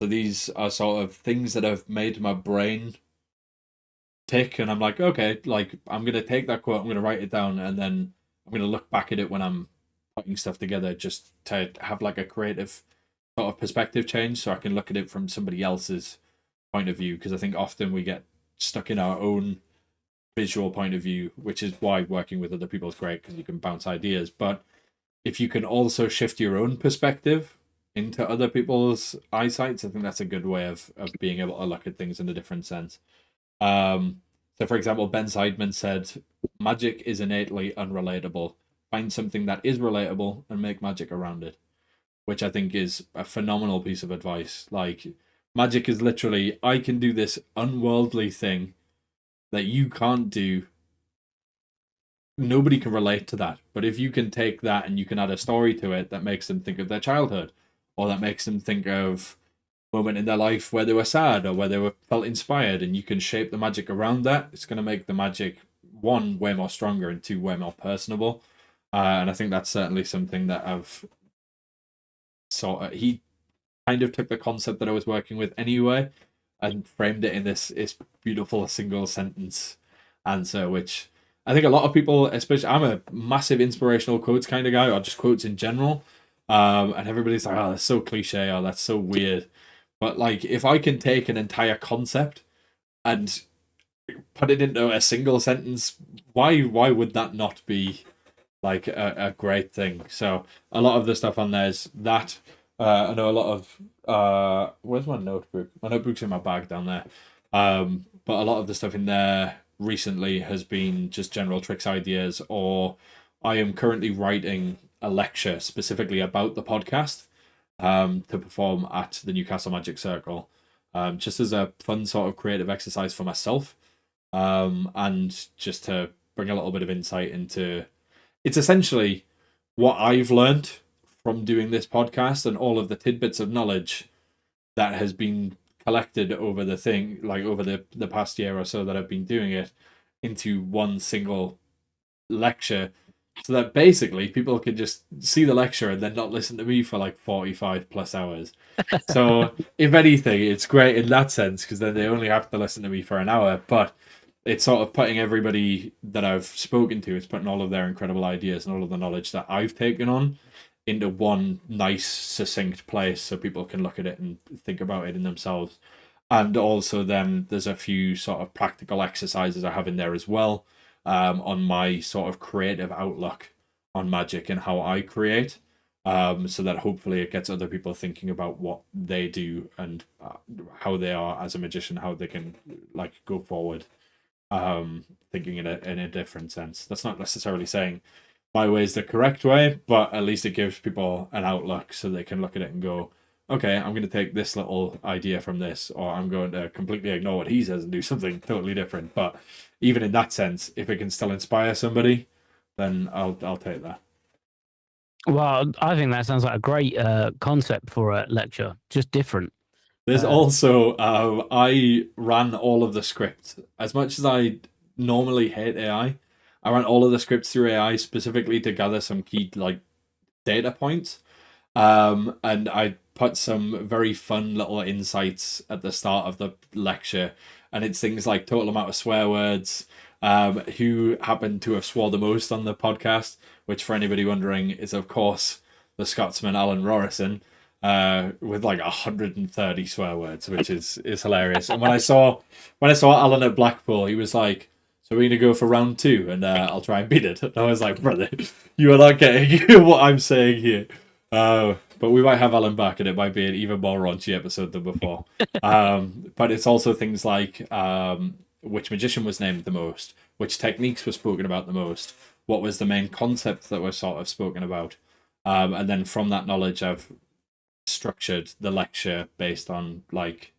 So these are sort of things that have made my brain tick, and I'm like, okay, like I'm gonna take that quote, I'm gonna write it down, and then I'm gonna look back at it when I'm putting stuff together, just to have like a creative sort of perspective change, so I can look at it from somebody else's point of view. Because I think often we get stuck in our own visual point of view, which is why working with other people is great, because you can bounce ideas. But if you can also shift your own perspective into other people's eyesight, I think that's a good way of being able to look at things in a different sense. So for example, Ben Seidman said, magic is innately unrelatable. Find something that is relatable and make magic around it, which I think is a phenomenal piece of advice. Like, magic is literally, I can do this unworldly thing that you can't do. Nobody can relate to that. But if you can take that and you can add a story to it that makes them think of their childhood, or that makes them think of a moment in their life where they were sad or where they felt inspired, and you can shape the magic around that, it's going to make the magic, one, way more stronger, and two, way more personable. And I think that's certainly something that I've he kind of took the concept that I was working with anyway and framed it in this beautiful single sentence answer, which I think a lot of people, especially, I'm a massive inspirational quotes kind of guy, or just quotes in general. And everybody's like, oh, that's so cliche, or that's so weird. But like, if I can take an entire concept and put it into a single sentence, why would that not be like a great thing? So a lot of the stuff on there's that. I know a lot of where's my notebook? My notebook's in my bag down there. But a lot of the stuff in there recently has been just general tricks ideas, or I am currently writing a lecture specifically about the podcast to perform at the Newcastle Magic Circle, just as a fun sort of creative exercise for myself, and just to bring a little bit of insight into, it's essentially what I've learned from doing this podcast and all of the tidbits of knowledge that has been collected over the past year or so that I've been doing it, into one single lecture, so that basically people can just see the lecture and then not listen to me for like 45 plus hours. So if anything, it's great in that sense, because then they only have to listen to me for an hour. But it's sort of putting everybody that I've spoken to, it's putting all of their incredible ideas and all of the knowledge that I've taken on into one nice, succinct place so people can look at it and think about it in themselves. And also, then there's a few sort of practical exercises I have in there as well, on my sort of creative outlook on magic and how I create, so that hopefully it gets other people thinking about what they do and how they are as a magician, how they can like go forward, thinking in a different sense. That's not necessarily saying my way is the correct way, but at least it gives people an outlook so they can look at it and go, okay, I'm going to take this little idea from this, or I'm going to completely ignore what he says and do something totally different. But even in that sense, if it can still inspire somebody, then I'll take that.
Well, I think that sounds like a great concept for a lecture, just different.
There's also, I ran all of the scripts. As much as I normally hate AI, I ran all of the scripts through AI specifically to gather some key like data points. And I put some very fun little insights at the start of the lecture, and it's things like total amount of swear words, who happened to have swore the most on the podcast, which for anybody wondering is of course the Scotsman Alan Rorison, with like 130 swear words, which is hilarious. And when I saw Alan at Blackpool, he was like, "So we're gonna go for round 2, and I'll try and beat it." And I was like, "Brother, you are not getting what I'm saying here." But we might have Alan back, and it might be an even more raunchy episode than before. But it's also things like which magician was named the most, which techniques were spoken about the most, what was the main concept that was sort of spoken about, and then from that knowledge, I've structured the lecture based on like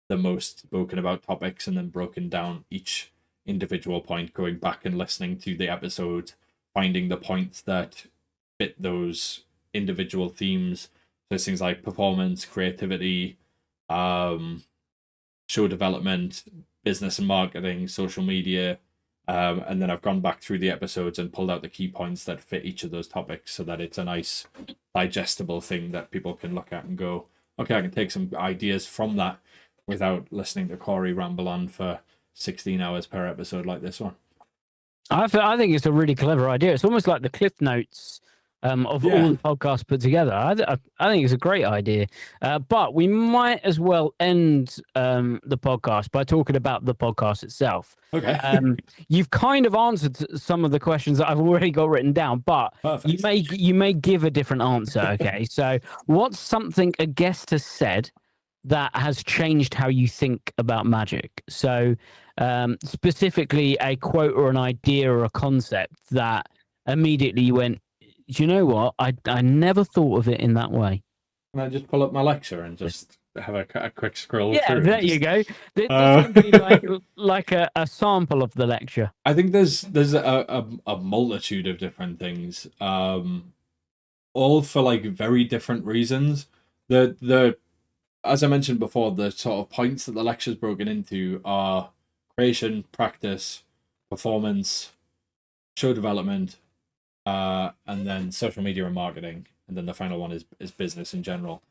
the most spoken about topics, and then broken down each individual point, going back and listening to the episode, finding the points that fit those individual themes. So things like performance, creativity, show development, business and marketing, social media, and then I've gone back through the episodes and pulled out the key points that fit each of those topics, so that it's a nice digestible thing that people can look at and go, okay, I can take some ideas from that without listening to Corey ramble on for 16 hours per episode like this one.
I think it's a really clever idea. It's almost like the Cliff Notes of all the podcasts put together. I think it's a great idea. But we might as well end the podcast by talking about the podcast itself.
Okay.
You've kind of answered some of the questions that I've already got written down, but you may give a different answer. Okay. So what's something a guest has said that has changed how you think about magic? So specifically a quote or an idea or a concept that immediately you went, do you know what? I never thought of it in that way.
Can I just pull up my lecture and just have a quick scroll
Yeah,
through?
there you go. This would be like a sample of the lecture.
I think there's a multitude of different things, all for like very different reasons. The as I mentioned before, the sort of points that the lecture's broken into are creation, practice, performance, show development, and then social media and marketing, and then the final one is business in general.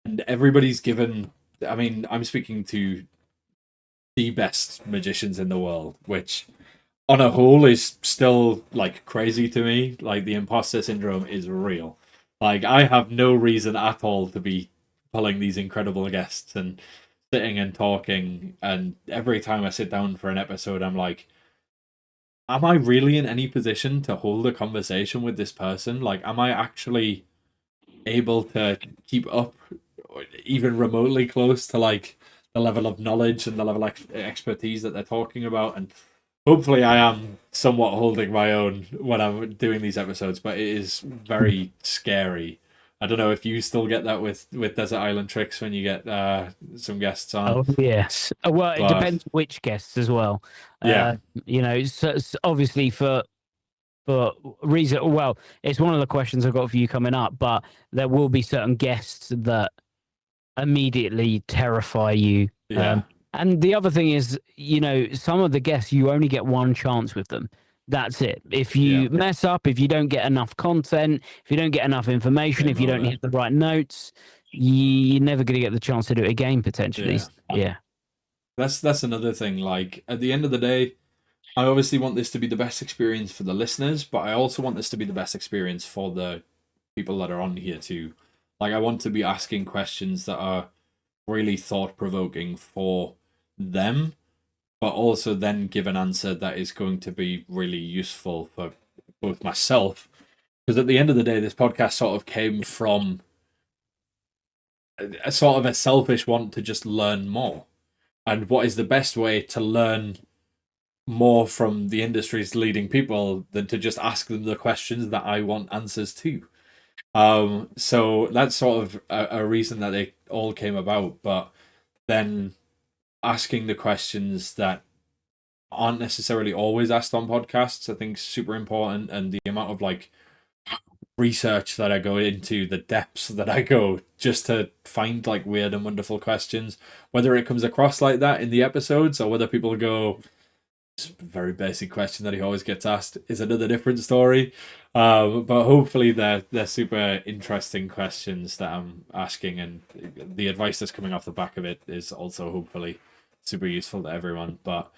And everybody's given. I mean, I'm speaking to the best magicians in the world, which on a whole is still like crazy to me. Like the imposter syndrome is real. Like I have no reason at all to be pulling these incredible guests and sitting and talking, and every time I sit down for an episode I'm like, am I really in any position to hold a conversation with this person? Like, am I actually able to keep up even remotely close to like the level of knowledge and the level of expertise that they're talking about? And hopefully I am somewhat holding my own when I'm doing these episodes, but it is very scary. I don't know if you still get that with Desert Island Tricks when you get some guests on.
Oh yes. Well, it depends which guests as well.
Yeah.
You know, so obviously for reason. Well, it's one of the questions I've got for you coming up, but there will be certain guests that immediately terrify you.
Yeah.
And the other thing is, you know, some of the guests, you only get one chance with them. That's it. If you mess up, if you don't get enough content, if you don't get enough information, if you don't hit the right notes, you're never going to get the chance to do it again, potentially. Yeah.
That's another thing. Like, at the end of the day, I obviously want this to be the best experience for the listeners, but I also want this to be the best experience for the people that are on here too. Like, I want to be asking questions that are really thought provoking for them, but also then give an answer that is going to be really useful for both myself. Because at the end of the day, this podcast sort of came from a sort of a selfish want to just learn more. And what is the best way to learn more from the industry's leading people than to just ask them the questions that I want answers to? So that's sort of a reason that they all came about. But then asking the questions that aren't necessarily always asked on podcasts, I think is super important. And the amount of like research that I go into, the depths that I go just to find like weird and wonderful questions, whether it comes across like that in the episodes or whether people go, it's a very basic question that he always gets asked, is another different story. But hopefully they're super interesting questions that I'm asking, and the advice that's coming off the back of it is also hopefully super useful to everyone. But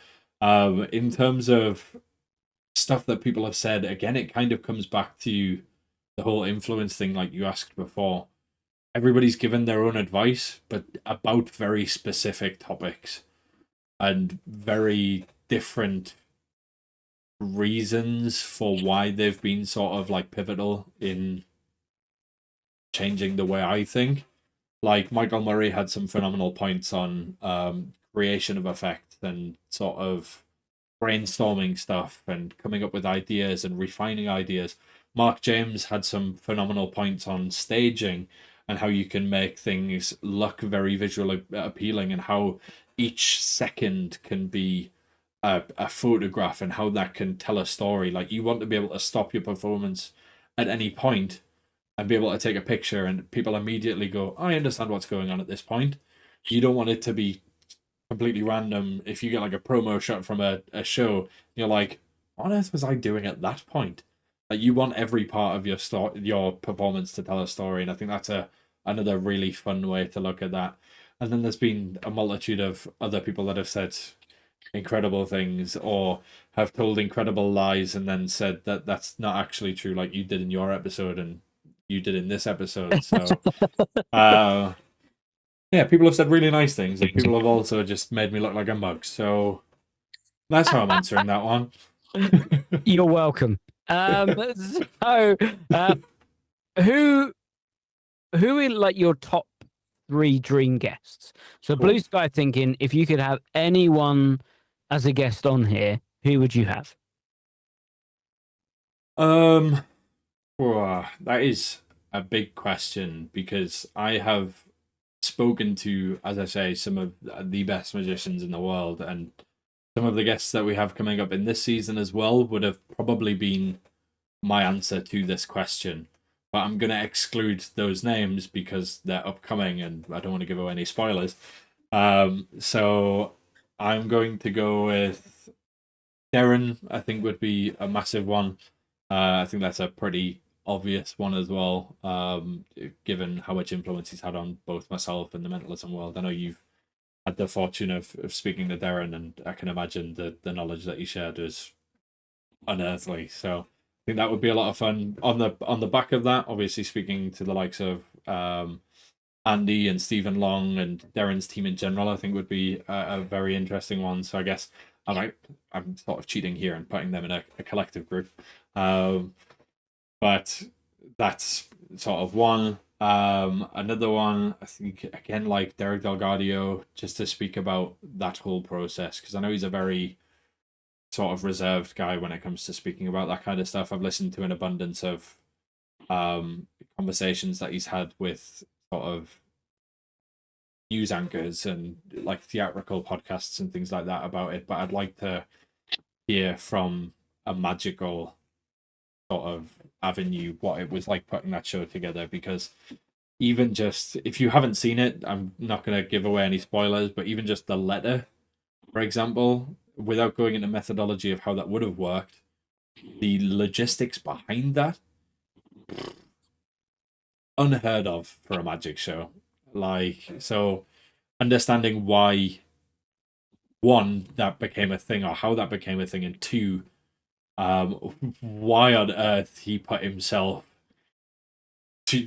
in terms of stuff that people have said, again, it kind of comes back to the whole influence thing, like you asked before. Everybody's given their own advice, but about very specific topics and very different reasons for why they've been sort of like pivotal in changing the way I think. Like Michael Murray had some phenomenal points on creation of effects and sort of brainstorming stuff and coming up with ideas and refining ideas. Mark James had some phenomenal points on staging and how you can make things look very visually appealing and how each second can be a photograph and how that can tell a story. Like, you want to be able to stop your performance at any point and be able to take a picture and people immediately go, I understand what's going on at this point. You don't want it to be completely random. If you get like a promo shot from a show, you're like, what on earth was I doing at that point? Like, you want every part of your performance to tell a story, and I think that's another really fun way to look at that. And then there's been a multitude of other people that have said incredible things or have told incredible lies and then said that that's not actually true, like you did in your episode and you did in this episode. So yeah, people have said really nice things, and people have also just made me look like a mug. So that's how I'm answering that one.
You're welcome. So, who are like your top 3 dream guests? So,
Cool.
Blue Sky thinking, if you could have anyone as a guest on here, who would you have?
That is a big question because I have spoken to, as I say, some of the best magicians in the world, and some of the guests that we have coming up in this season as well would have probably been my answer to this question. But I'm going to exclude those names because they're upcoming and I don't want to give away any spoilers. So I'm going to go with Darren, I think would be a massive one. I think that's a pretty obvious one as well, given how much influence he's had on both myself and the mentalism world. I know you've had the fortune of speaking to Darren, and I can imagine the knowledge that he shared was unearthly. So I think that would be a lot of fun. On the back of that, obviously speaking to the likes of Andy and Stephen Long and Darren's team in general, I think would be a very interesting one. So I guess I'm sort of cheating here and putting them in a collective group. But that's sort of one. Another one, I think, again, like Derek Delgadio, just to speak about that whole process, because I know he's a very sort of reserved guy when it comes to speaking about that kind of stuff. I've listened to an abundance of conversations that he's had with sort of news anchors and like theatrical podcasts and things like that about it, but I'd like to hear from a magical sort of avenue what it was like putting that show together, because even just, if you haven't seen it, I'm not going to give away any spoilers, but even just the letter, for example, without going into methodology of how that would have worked, the logistics behind that, unheard of for a magic show. Like, so understanding why, one, that became a thing, or how that became a thing, and two, why on earth he put himself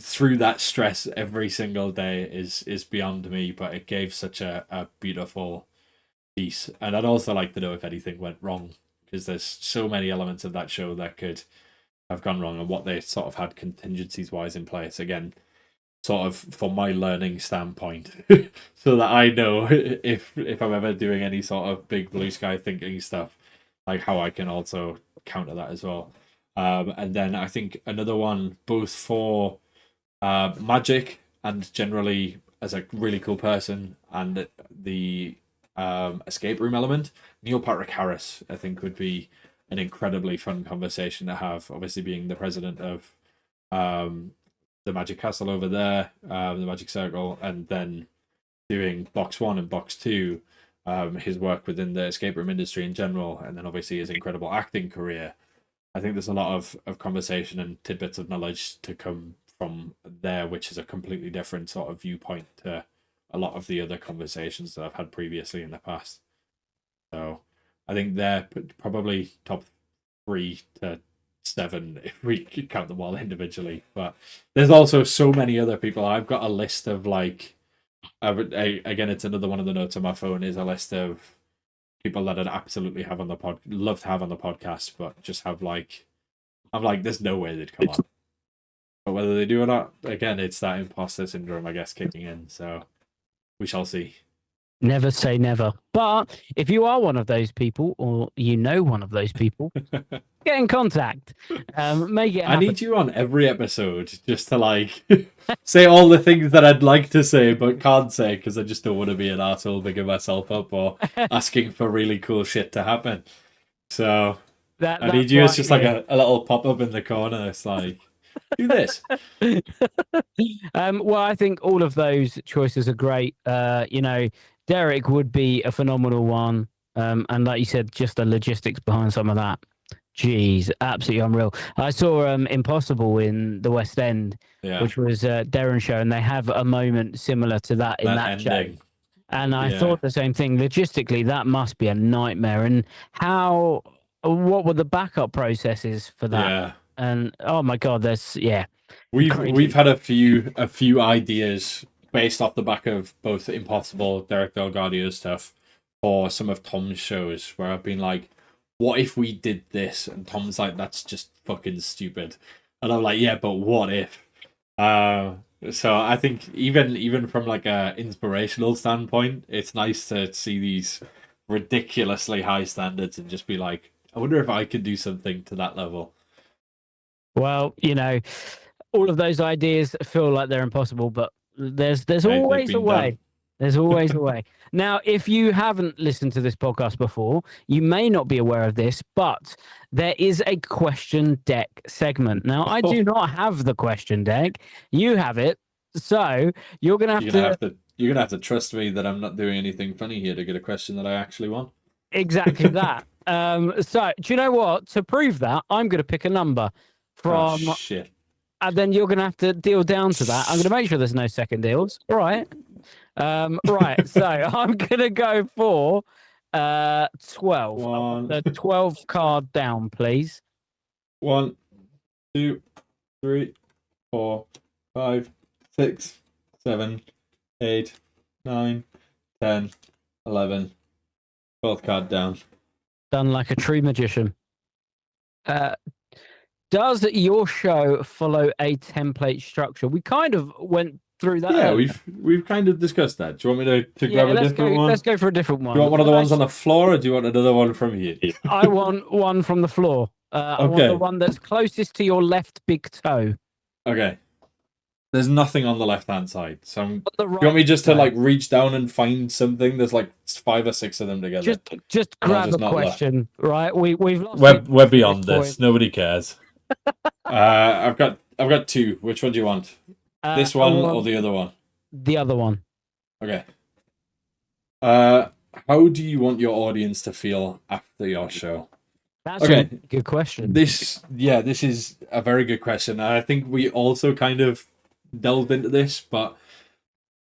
through that stress every single day is beyond me. But it gave such a beautiful piece, and I'd also like to know if anything went wrong, because there's so many elements of that show that could have gone wrong, and what they sort of had contingencies wise in place. Again, sort of from my learning standpoint, so that I know if I'm ever doing any sort of big blue sky thinking stuff, like how I can also counter that as well. And then I think another one, both for magic and generally as a really cool person, and the escape room element, Neil Patrick Harris, I think, would be an incredibly fun conversation to have. Obviously, being the president of the Magic Castle over there, the Magic Circle, and then doing Box 1 and Box 2, his work within the escape room industry in general, and then obviously his incredible acting career. I think there's a lot of conversation and tidbits of knowledge to come from there, which is a completely different sort of viewpoint to a lot of the other conversations that I've had previously in the past. So I think they're probably top 3 to 7 if we could count them all individually. But there's also so many other people. I've got a list of again, it's another one of the notes on my phone, is a list of people that I'd absolutely have on the love to have on the podcast, but just have I'm like, there's no way they'd come on. But whether they do or not, again, it's that imposter syndrome, I guess, kicking in. So we shall see.
Never say never. But if you are one of those people, or you know one of those people, get in contact. Make it happen.
I need you on every episode just to say all the things that I'd like to say but can't say, because I just don't want to be an arsehole bigging myself up or asking for really cool shit to happen. So I need you as just like a little pop-up in the corner. It's like, do this.
Well, I think all of those choices are great. Derek would be a phenomenal one. And like you said, just the logistics behind some of that. Jeez, absolutely unreal. I saw Impossible in the West End, which was Darren's show, and they have a moment similar to that in that show. And I thought the same thing. Logistically, that must be a nightmare. And what were the backup processes for that?
Yeah.
And oh my God,
we've had a few ideas based off the back of both Impossible, Derek Delgadio's stuff, for some of Tom's shows, where I've been like, what if we did this? And Tom's like, that's just fucking stupid. And I'm like, yeah, but what if? So I think even from like a inspirational standpoint, it's nice to see these ridiculously high standards and just be like, I wonder if I could do something to that level.
Well, all of those ideas feel like they're impossible, but there's always a way. Done. There's always a way. Now, if you haven't listened to this podcast before, you may not be aware of this, but there is a question deck segment. Now, I do not have the question deck. You have it. So you're going to
you're going to have to trust me that I'm not doing anything funny here to get a question that I actually want.
Exactly that. So do you know what? To prove that, I'm going to pick a number from...
Oh, shit.
And then you're going to have to deal down to that. I'm going to make sure there's no second deals. All right. Right. So I'm going to go for 12. The 12 card down, please.
1, 2, 3, 4, 5, 6, 7, 8, 9, 10, 11. 12th card down.
Done like a true magician. Does your show follow a template structure? We kind of went through that.
Yeah, we've kind of discussed that. Do you want me to grab a different one?
Let's go for a different one.
Do you want one of the ones on the floor, or do you want another one from here?
I want one from the floor. I want the one that's closest to your left big toe.
Okay. There's nothing on the left-hand side. So do you want me just to reach down and find something? There's 5 or 6 of them together.
Just grab a question, right? We've lost.
We're beyond this. Nobody cares. I've got 2. Which one do you want? This one or the other one?
The other one.
Okay. How do you want your audience to feel after your show?
That's a good question.
This is a very good question. And I think we also kind of delved into this, but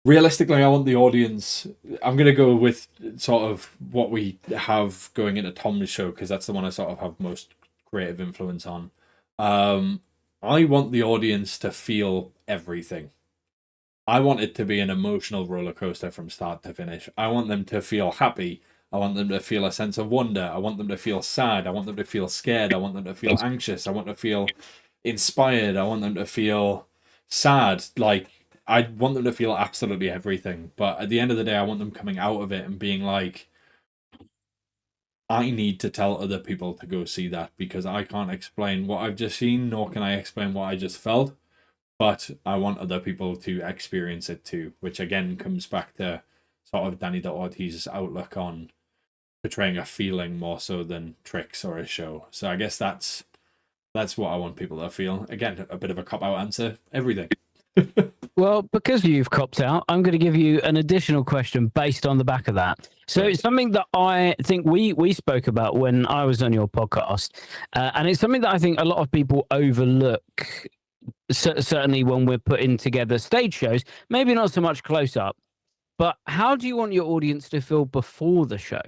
realistically, I want the audience... I'm going to go with sort of what we have going into Tom's show, because that's the one I sort of have most creative influence on. I I want the audience to feel everything. I want it to be an emotional roller coaster from start to finish. I want them to feel happy. I want them to feel a sense of wonder. I want them to feel sad. I want them to feel scared. I want them to feel anxious. I want them to feel inspired. I want them to feel sad. Like, I want them to feel absolutely everything. But at the end of the day, I want them coming out of it and being like, I need to tell other people to go see that because I can't explain what I've just seen, nor can I explain what I just felt. But I want other people to experience it too, which again comes back to sort of Danny Ortiz's outlook on portraying a feeling more so than tricks or a show. So I guess that's what I want people to feel. Again, a bit of a cop-out answer. Everything.
Well, because you've copped out, I'm going to give you an additional question based on the back of that. So
Right.
it's something that I think we spoke about when I was on your podcast, and it's something that I think a lot of people overlook. Certainly, when we're putting together stage shows, maybe not so much close up, but how do you want your audience to feel before the show?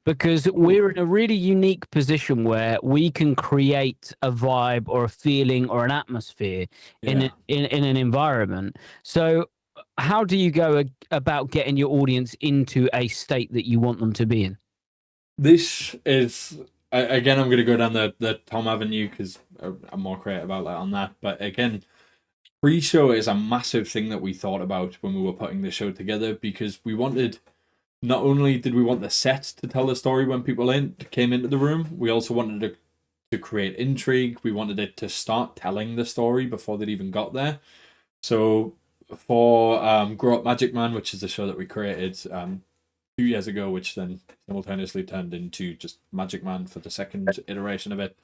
Because we're in a really unique position where we can create a vibe or a feeling or an atmosphere
Yeah.
in an environment. So how do you go about getting your audience into a state that you want them to be in?
This is again. I'm going to go down the Tom Avenue because I'm more creative outlet on that. But again, pre-show is a massive thing that we thought about when we were putting the show together because we wanted. Not only did we want the set to tell the story when people came into the room, we also wanted to create intrigue. We wanted it to start telling the story before they'd even got there. So for Grow Up Magic Man, which is the show that we created 2 years ago, which then simultaneously turned into just Magic Man for the second iteration of it,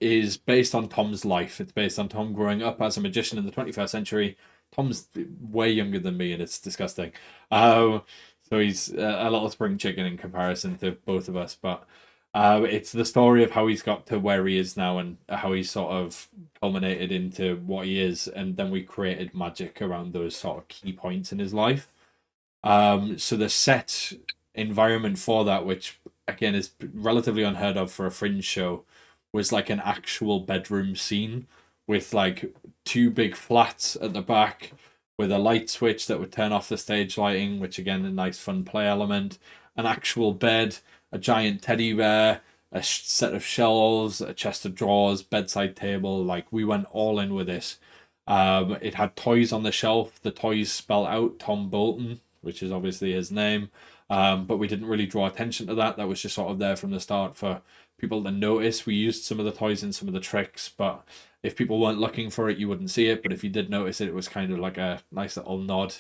is based on Tom's life. It's based on Tom growing up as a magician in the 21st century. Tom's way younger than me, and it's disgusting. So he's a little spring chicken in comparison to both of us. But it's the story of how he's got to where he is now and how he's sort of culminated into what he is. And then we created magic around those sort of key points in his life. So the set environment for that, which again is relatively unheard of for a fringe show, was like an actual bedroom scene with like two big flats at the back with a light switch that would turn off the stage lighting, which again, a nice fun play element, an actual bed, a giant teddy bear, a set of shelves, a chest of drawers, bedside table. Like, we went all in with this. It had toys on the shelf. The toys spell out Tom Bolton, which is obviously his name. But we didn't really draw attention to that. That was just sort of there from the start for people to notice. We used some of the toys in some of the tricks, but if people weren't looking for it, you wouldn't see it. But if you did notice it, it was kind of like a nice little nod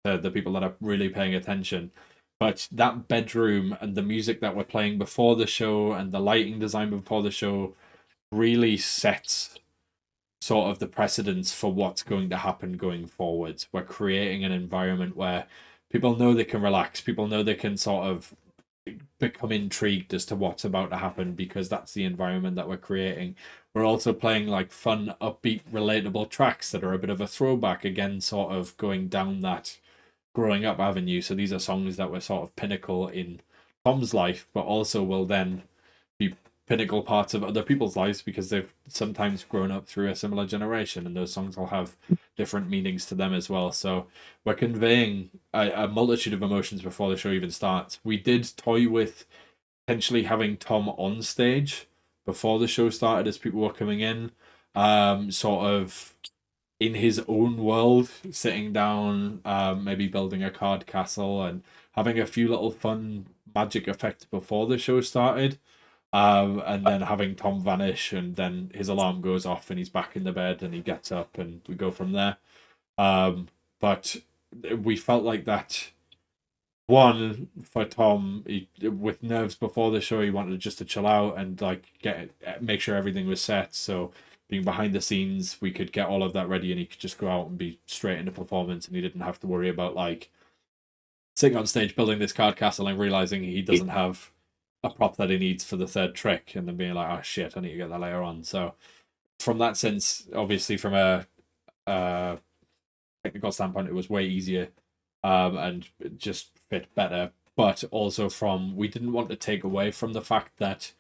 to the people that are really paying attention. But that bedroom and the music that we're playing before the show and the lighting design before the show really sets sort of the precedence for what's going to happen going forwards. We're creating an environment where people know they can relax. People know they can sort of become intrigued as to what's about to happen because that's the environment that we're creating. We're also playing like fun, upbeat, relatable tracks that are a bit of a throwback, again, sort of going down that growing up avenue. So these are songs that were sort of pinnacle in Tom's life, but also will then be pinnacle parts of other people's lives because they've sometimes grown up through a similar generation, and those songs will have different meanings to them as well. So we're conveying a multitude of emotions before the show even starts. We did toy with potentially having Tom on stage before the show started as people were coming in, sort of in his own world, sitting down, maybe building a card castle and having a few little fun magic effects before the show started. And then having Tom vanish, and then his alarm goes off, and he's back in the bed, and he gets up, and we go from there. But we felt like that. One, for Tom, with nerves before the show, he wanted just to chill out and like make sure everything was set. So being behind the scenes, we could get all of that ready, and he could just go out and be straight into performance, and he didn't have to worry about like sitting on stage building this card castle and realizing he doesn't have a prop that he needs for the third trick, and then being like, oh shit, I need to get that later on. So from that sense, obviously from a technical standpoint, it was way easier, and it just fit better. But also we didn't want to take away from the fact that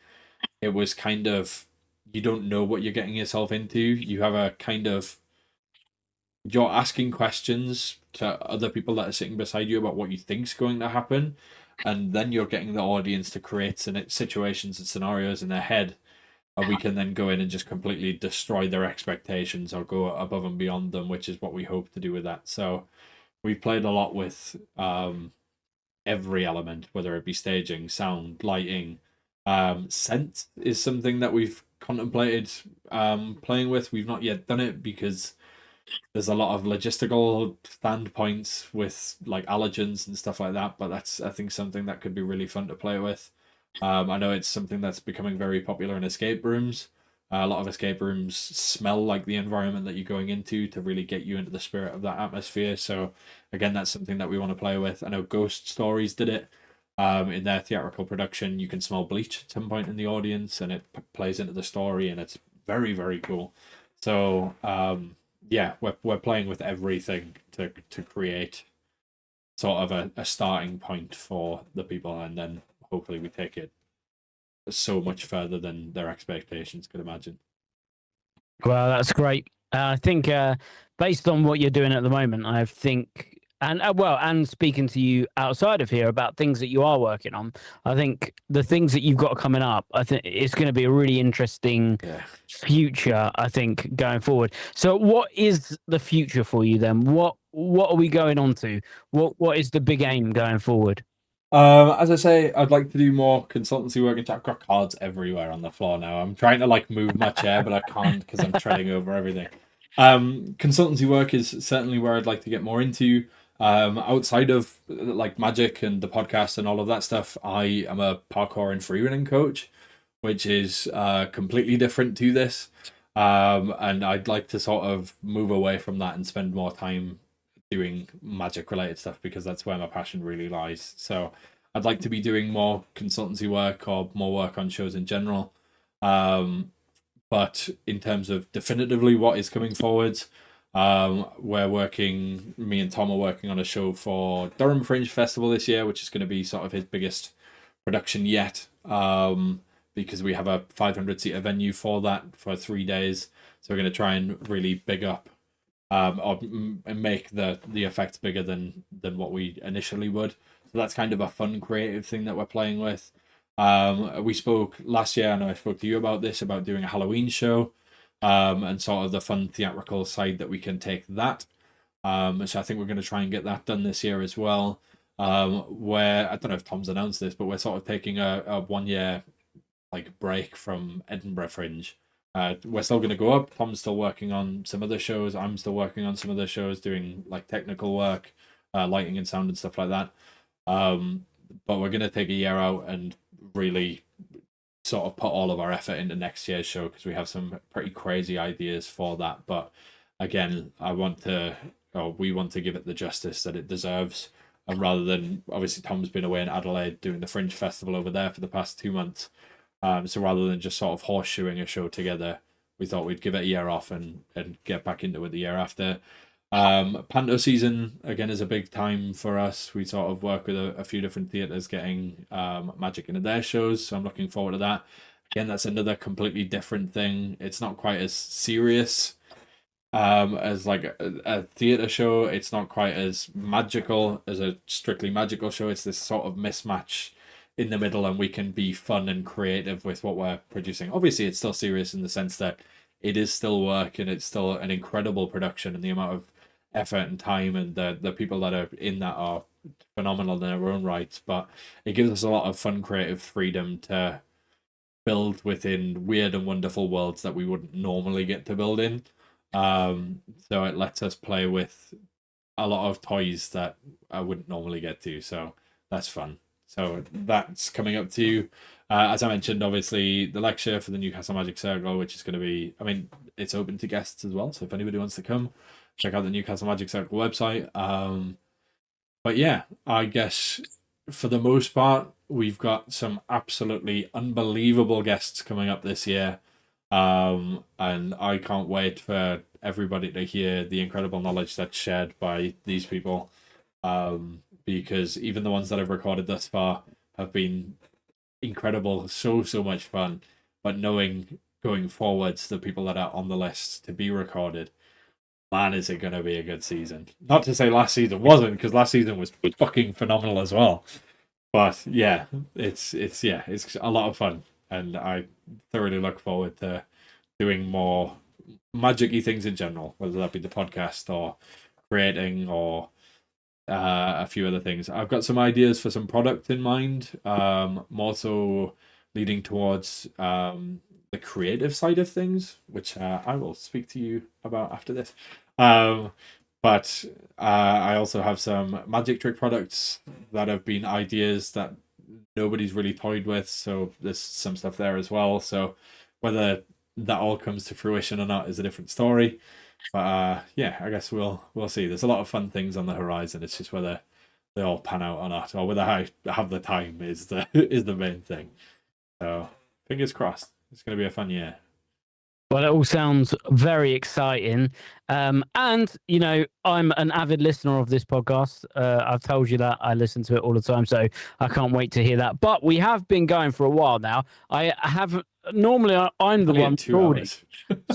it was kind of you don't know what you're getting yourself into. You have a kind of, you're asking questions to other people that are sitting beside you about what you think's going to happen, and then you're getting the audience to create situations and scenarios in their head, and we can then go in and just completely destroy their expectations or go above and beyond them, which is what we hope to do with that. So we've played a lot with every element, whether it be staging, sound, lighting. Scent is something that we've contemplated playing with. We've not yet done it because there's a lot of logistical standpoints with like allergens and stuff like that, but that's, I think, something that could be really fun to play with. I know it's something that's becoming very popular in escape rooms. A lot of escape rooms smell like the environment that you're going into to really get you into the spirit of that atmosphere. So again, that's something that we want to play with. I know Ghost Stories did it in their theatrical production. You can smell bleach at some point in the audience, and it plays into the story, and it's very, very cool. So yeah, we're playing with everything to create sort of a starting point for the people, and then hopefully we take it so much further than their expectations could imagine.
Well, that's great. I think based on what you're doing at the moment, I think, and well, and speaking to you outside of here about things that you are working on, I think the things that you've got coming up, I think it's going to be a really interesting future, I think, going forward. So what is the future for you then? What are we going on to? What is the big aim going forward?
As I say, I'd like to do more consultancy work. I've got cards everywhere on the floor now. I'm trying to like move my chair, but I can't because I'm treading over everything. Consultancy work is certainly where I'd like to get more into. Outside of like Magic and the podcast and all of that stuff, I am a parkour and freerunning coach, which is completely different to this. And I'd like to sort of move away from that and spend more time doing magic related stuff because that's where my passion really lies. So I'd like to be doing more consultancy work or more work on shows in general. But in terms of definitively what is coming forward, me and Tom are working on a show for Durham Fringe Festival this year, which is going to be sort of his biggest production yet. Because we have a 500-seater venue for that for 3 days. So we're going to try and really big up or make the effects bigger than what we initially would. So that's kind of a fun creative thing that we're playing with. We spoke last year, I know I spoke to you about this, about doing a Halloween show, and sort of the fun theatrical side that we can take that. So I think we're going to try and get that done this year as well. Where I don't know if Tom's announced this, but we're sort of taking a 1 year like break from Edinburgh Fringe. We're still going to go up. Tom's still working on some other shows. I'm still working on some other shows, doing like technical work, lighting and sound and stuff like that. But we're going to take a year out and really sort of put all of our effort into next year's show because we have some pretty crazy ideas for that. But again, we want to give it the justice that it deserves. And rather than, obviously, Tom's been away in Adelaide doing the Fringe Festival over there for the past 2 months. So rather than just sort of horseshoeing a show together, we thought we'd give it a year off and get back into it the year after. Panto season, again, is a big time for us. We sort of work with a few different theatres getting magic into their shows, so I'm looking forward to that. Again, that's another completely different thing. It's not quite as serious as like a theatre show. It's not quite as magical as a strictly magical show. It's this sort of mismatch in the middle, and we can be fun and creative with what we're producing. Obviously, it's still serious in the sense that it is still work and it's still an incredible production, and the amount of effort and time and the people that are in that are phenomenal in their own rights. But it gives us a lot of fun, creative freedom to build within weird and wonderful worlds that we wouldn't normally get to build in. So it lets us play with a lot of toys that I wouldn't normally get to. So that's fun. So that's coming up to, as I mentioned, obviously the lecture for the Newcastle Magic Circle, which is going to be, I mean, it's open to guests as well. So if anybody wants to come, check out the Newcastle Magic Circle website. But yeah, I guess for the most part, we've got some absolutely unbelievable guests coming up this year. And I can't wait for everybody to hear the incredible knowledge that's shared by these people. Because even the ones that I've recorded thus far have been incredible, so much fun. But knowing going forwards, the people that are on the list to be recorded, man, is it going to be a good season. Not to say last season wasn't, because last season was fucking phenomenal as well. But yeah, it's a lot of fun, and I thoroughly look forward to doing more magic-y things in general, whether that be the podcast or creating or a few other things. I've got some ideas for some product in mind, more so leading towards the creative side of things, which I will speak to you about after this. But I also have some magic trick products that have been ideas that nobody's really toyed with, so there's some stuff there as well. So whether that all comes to fruition or not is a different story. But yeah, I guess we'll see. There's a lot of fun things on the horizon. It's just whether they all pan out or not, or whether I have the time is the is the main thing. So fingers crossed. It's going to be a fun year.
Well, it all sounds very exciting. And, you know, I'm an avid listener of this podcast. I've told you that I listen to it all the time, so I can't wait to hear that. But we have been going for a while now. Normally I'm the one recording,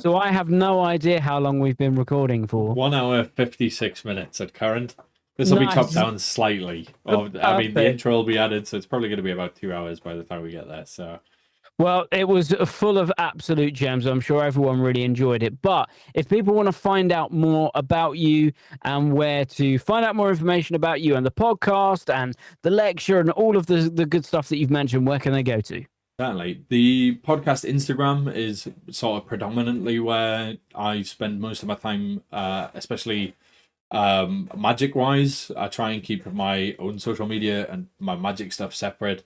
so I have no idea how long we've been recording for.
1 hour, 56 minutes at current. This will be chopped down slightly. I mean, the intro will be added, so it's probably going to be about 2 hours by the time we get there, so...
Well, it was full of absolute gems. I'm sure everyone really enjoyed it. But if people want to find out more about you and where to find out more information about you and the podcast and the lecture and all of the good stuff that you've mentioned, where can they go to?
Certainly. The podcast Instagram is sort of predominantly where I spend most of my time, especially magic-wise. I try and keep my own social media and my magic stuff separate.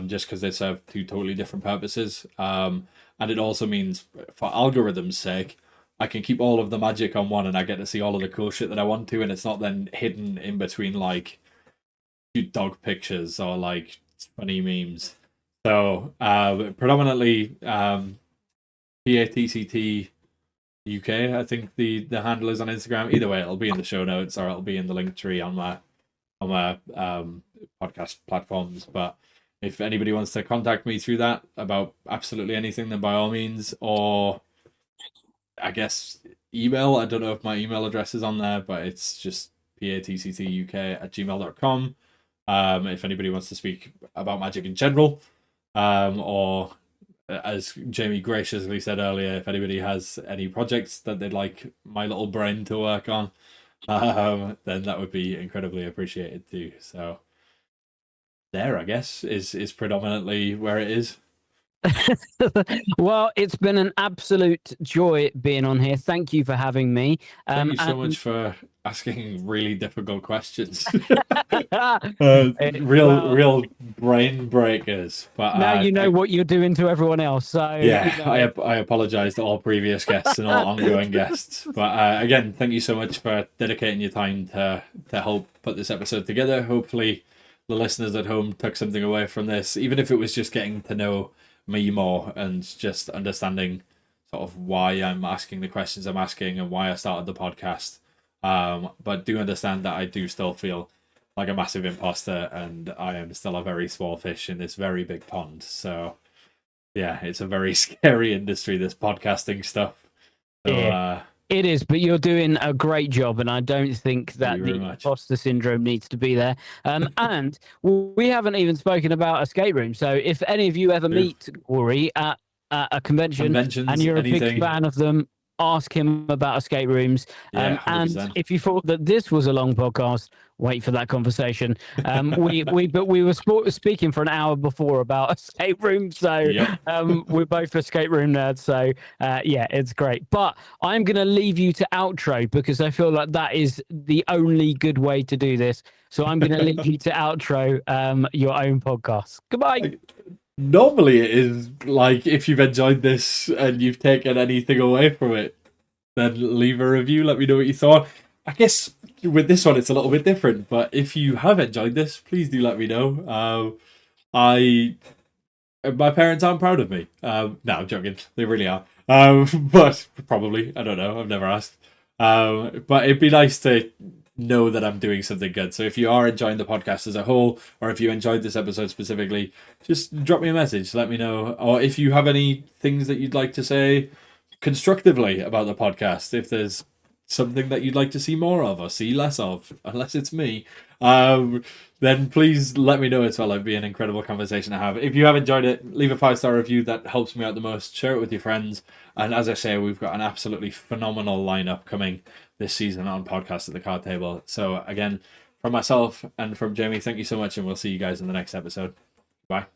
Just because they serve two totally different purposes. And it also means, for algorithm's sake, I can keep all of the magic on one and I get to see all of the cool shit that I want to, and it's not then hidden in between, like, cute dog pictures or, like, funny memes. So, predominantly, PATCT UK, I think the handle is on Instagram. Either way, it'll be in the show notes or it'll be in the link tree on my podcast platforms. But if anybody wants to contact me through that about absolutely anything, then by all means, or I guess email. I don't know if my email address is on there, but it's just patctuk@gmail.com. If anybody wants to speak about magic in general, or as Jamie graciously said earlier, if anybody has any projects that they'd like my little brain to work on, then that would be incredibly appreciated too. So there, I guess, is predominantly where it is.
Well, it's been an absolute joy being on here. Thank you for having me.
Thank you so much for asking really difficult questions. Real brain breakers. But
now you know what you're doing to everyone else. So
yeah, you know. I apologize to all previous guests and all ongoing guests. But again, thank you so much for dedicating your time to help put this episode together. Hopefully the listeners at home took something away from this, even if it was just getting to know me more and just understanding sort of why I'm asking the questions I'm asking and why I started the podcast. But do understand that I do still feel like a massive imposter and I am still a very small fish in this very big pond. So yeah, it's a very scary industry, this podcasting stuff. So,
yeah. It is, but you're doing a great job, and I don't think that the imposter syndrome needs to be there. And we haven't even spoken about escape rooms. So if any of you ever meet Ori at a convention and you're a big fan of them, ask him about escape rooms.
Yeah,
and if you thought that this was a long podcast, wait for that conversation. We were speaking for an hour before about escape rooms, so yep. We're both escape room nerds. So yeah, it's great. But I'm gonna leave you to outro because I feel like that is the only good way to do this. So I'm gonna leave you to outro your own podcast. Goodbye.
Normally it is like, if you've enjoyed this and you've taken anything away from it, then leave a review, let me know what you thought. I guess with this one it's a little bit different, but if you have enjoyed this, please do let me know. My parents aren't proud of me. No, I'm joking, they really are. But probably, I don't know, I've never asked. But it'd be nice to know that I'm doing something good. So if you are enjoying the podcast as a whole, or if you enjoyed this episode specifically, just drop me a message, let me know. Or if you have any things that you'd like to say constructively about the podcast, if there's something that you'd like to see more of or see less of, unless it's me, then please let me know as well. It'd be an incredible conversation to have. If you have enjoyed it, leave a 5-star review. That helps me out the most. Share it with your friends. And as I say, we've got an absolutely phenomenal lineup coming this season on Podcast at the Card Table. So again, from myself and from Jamie, thank you so much, and we'll see you guys in the next episode. Bye.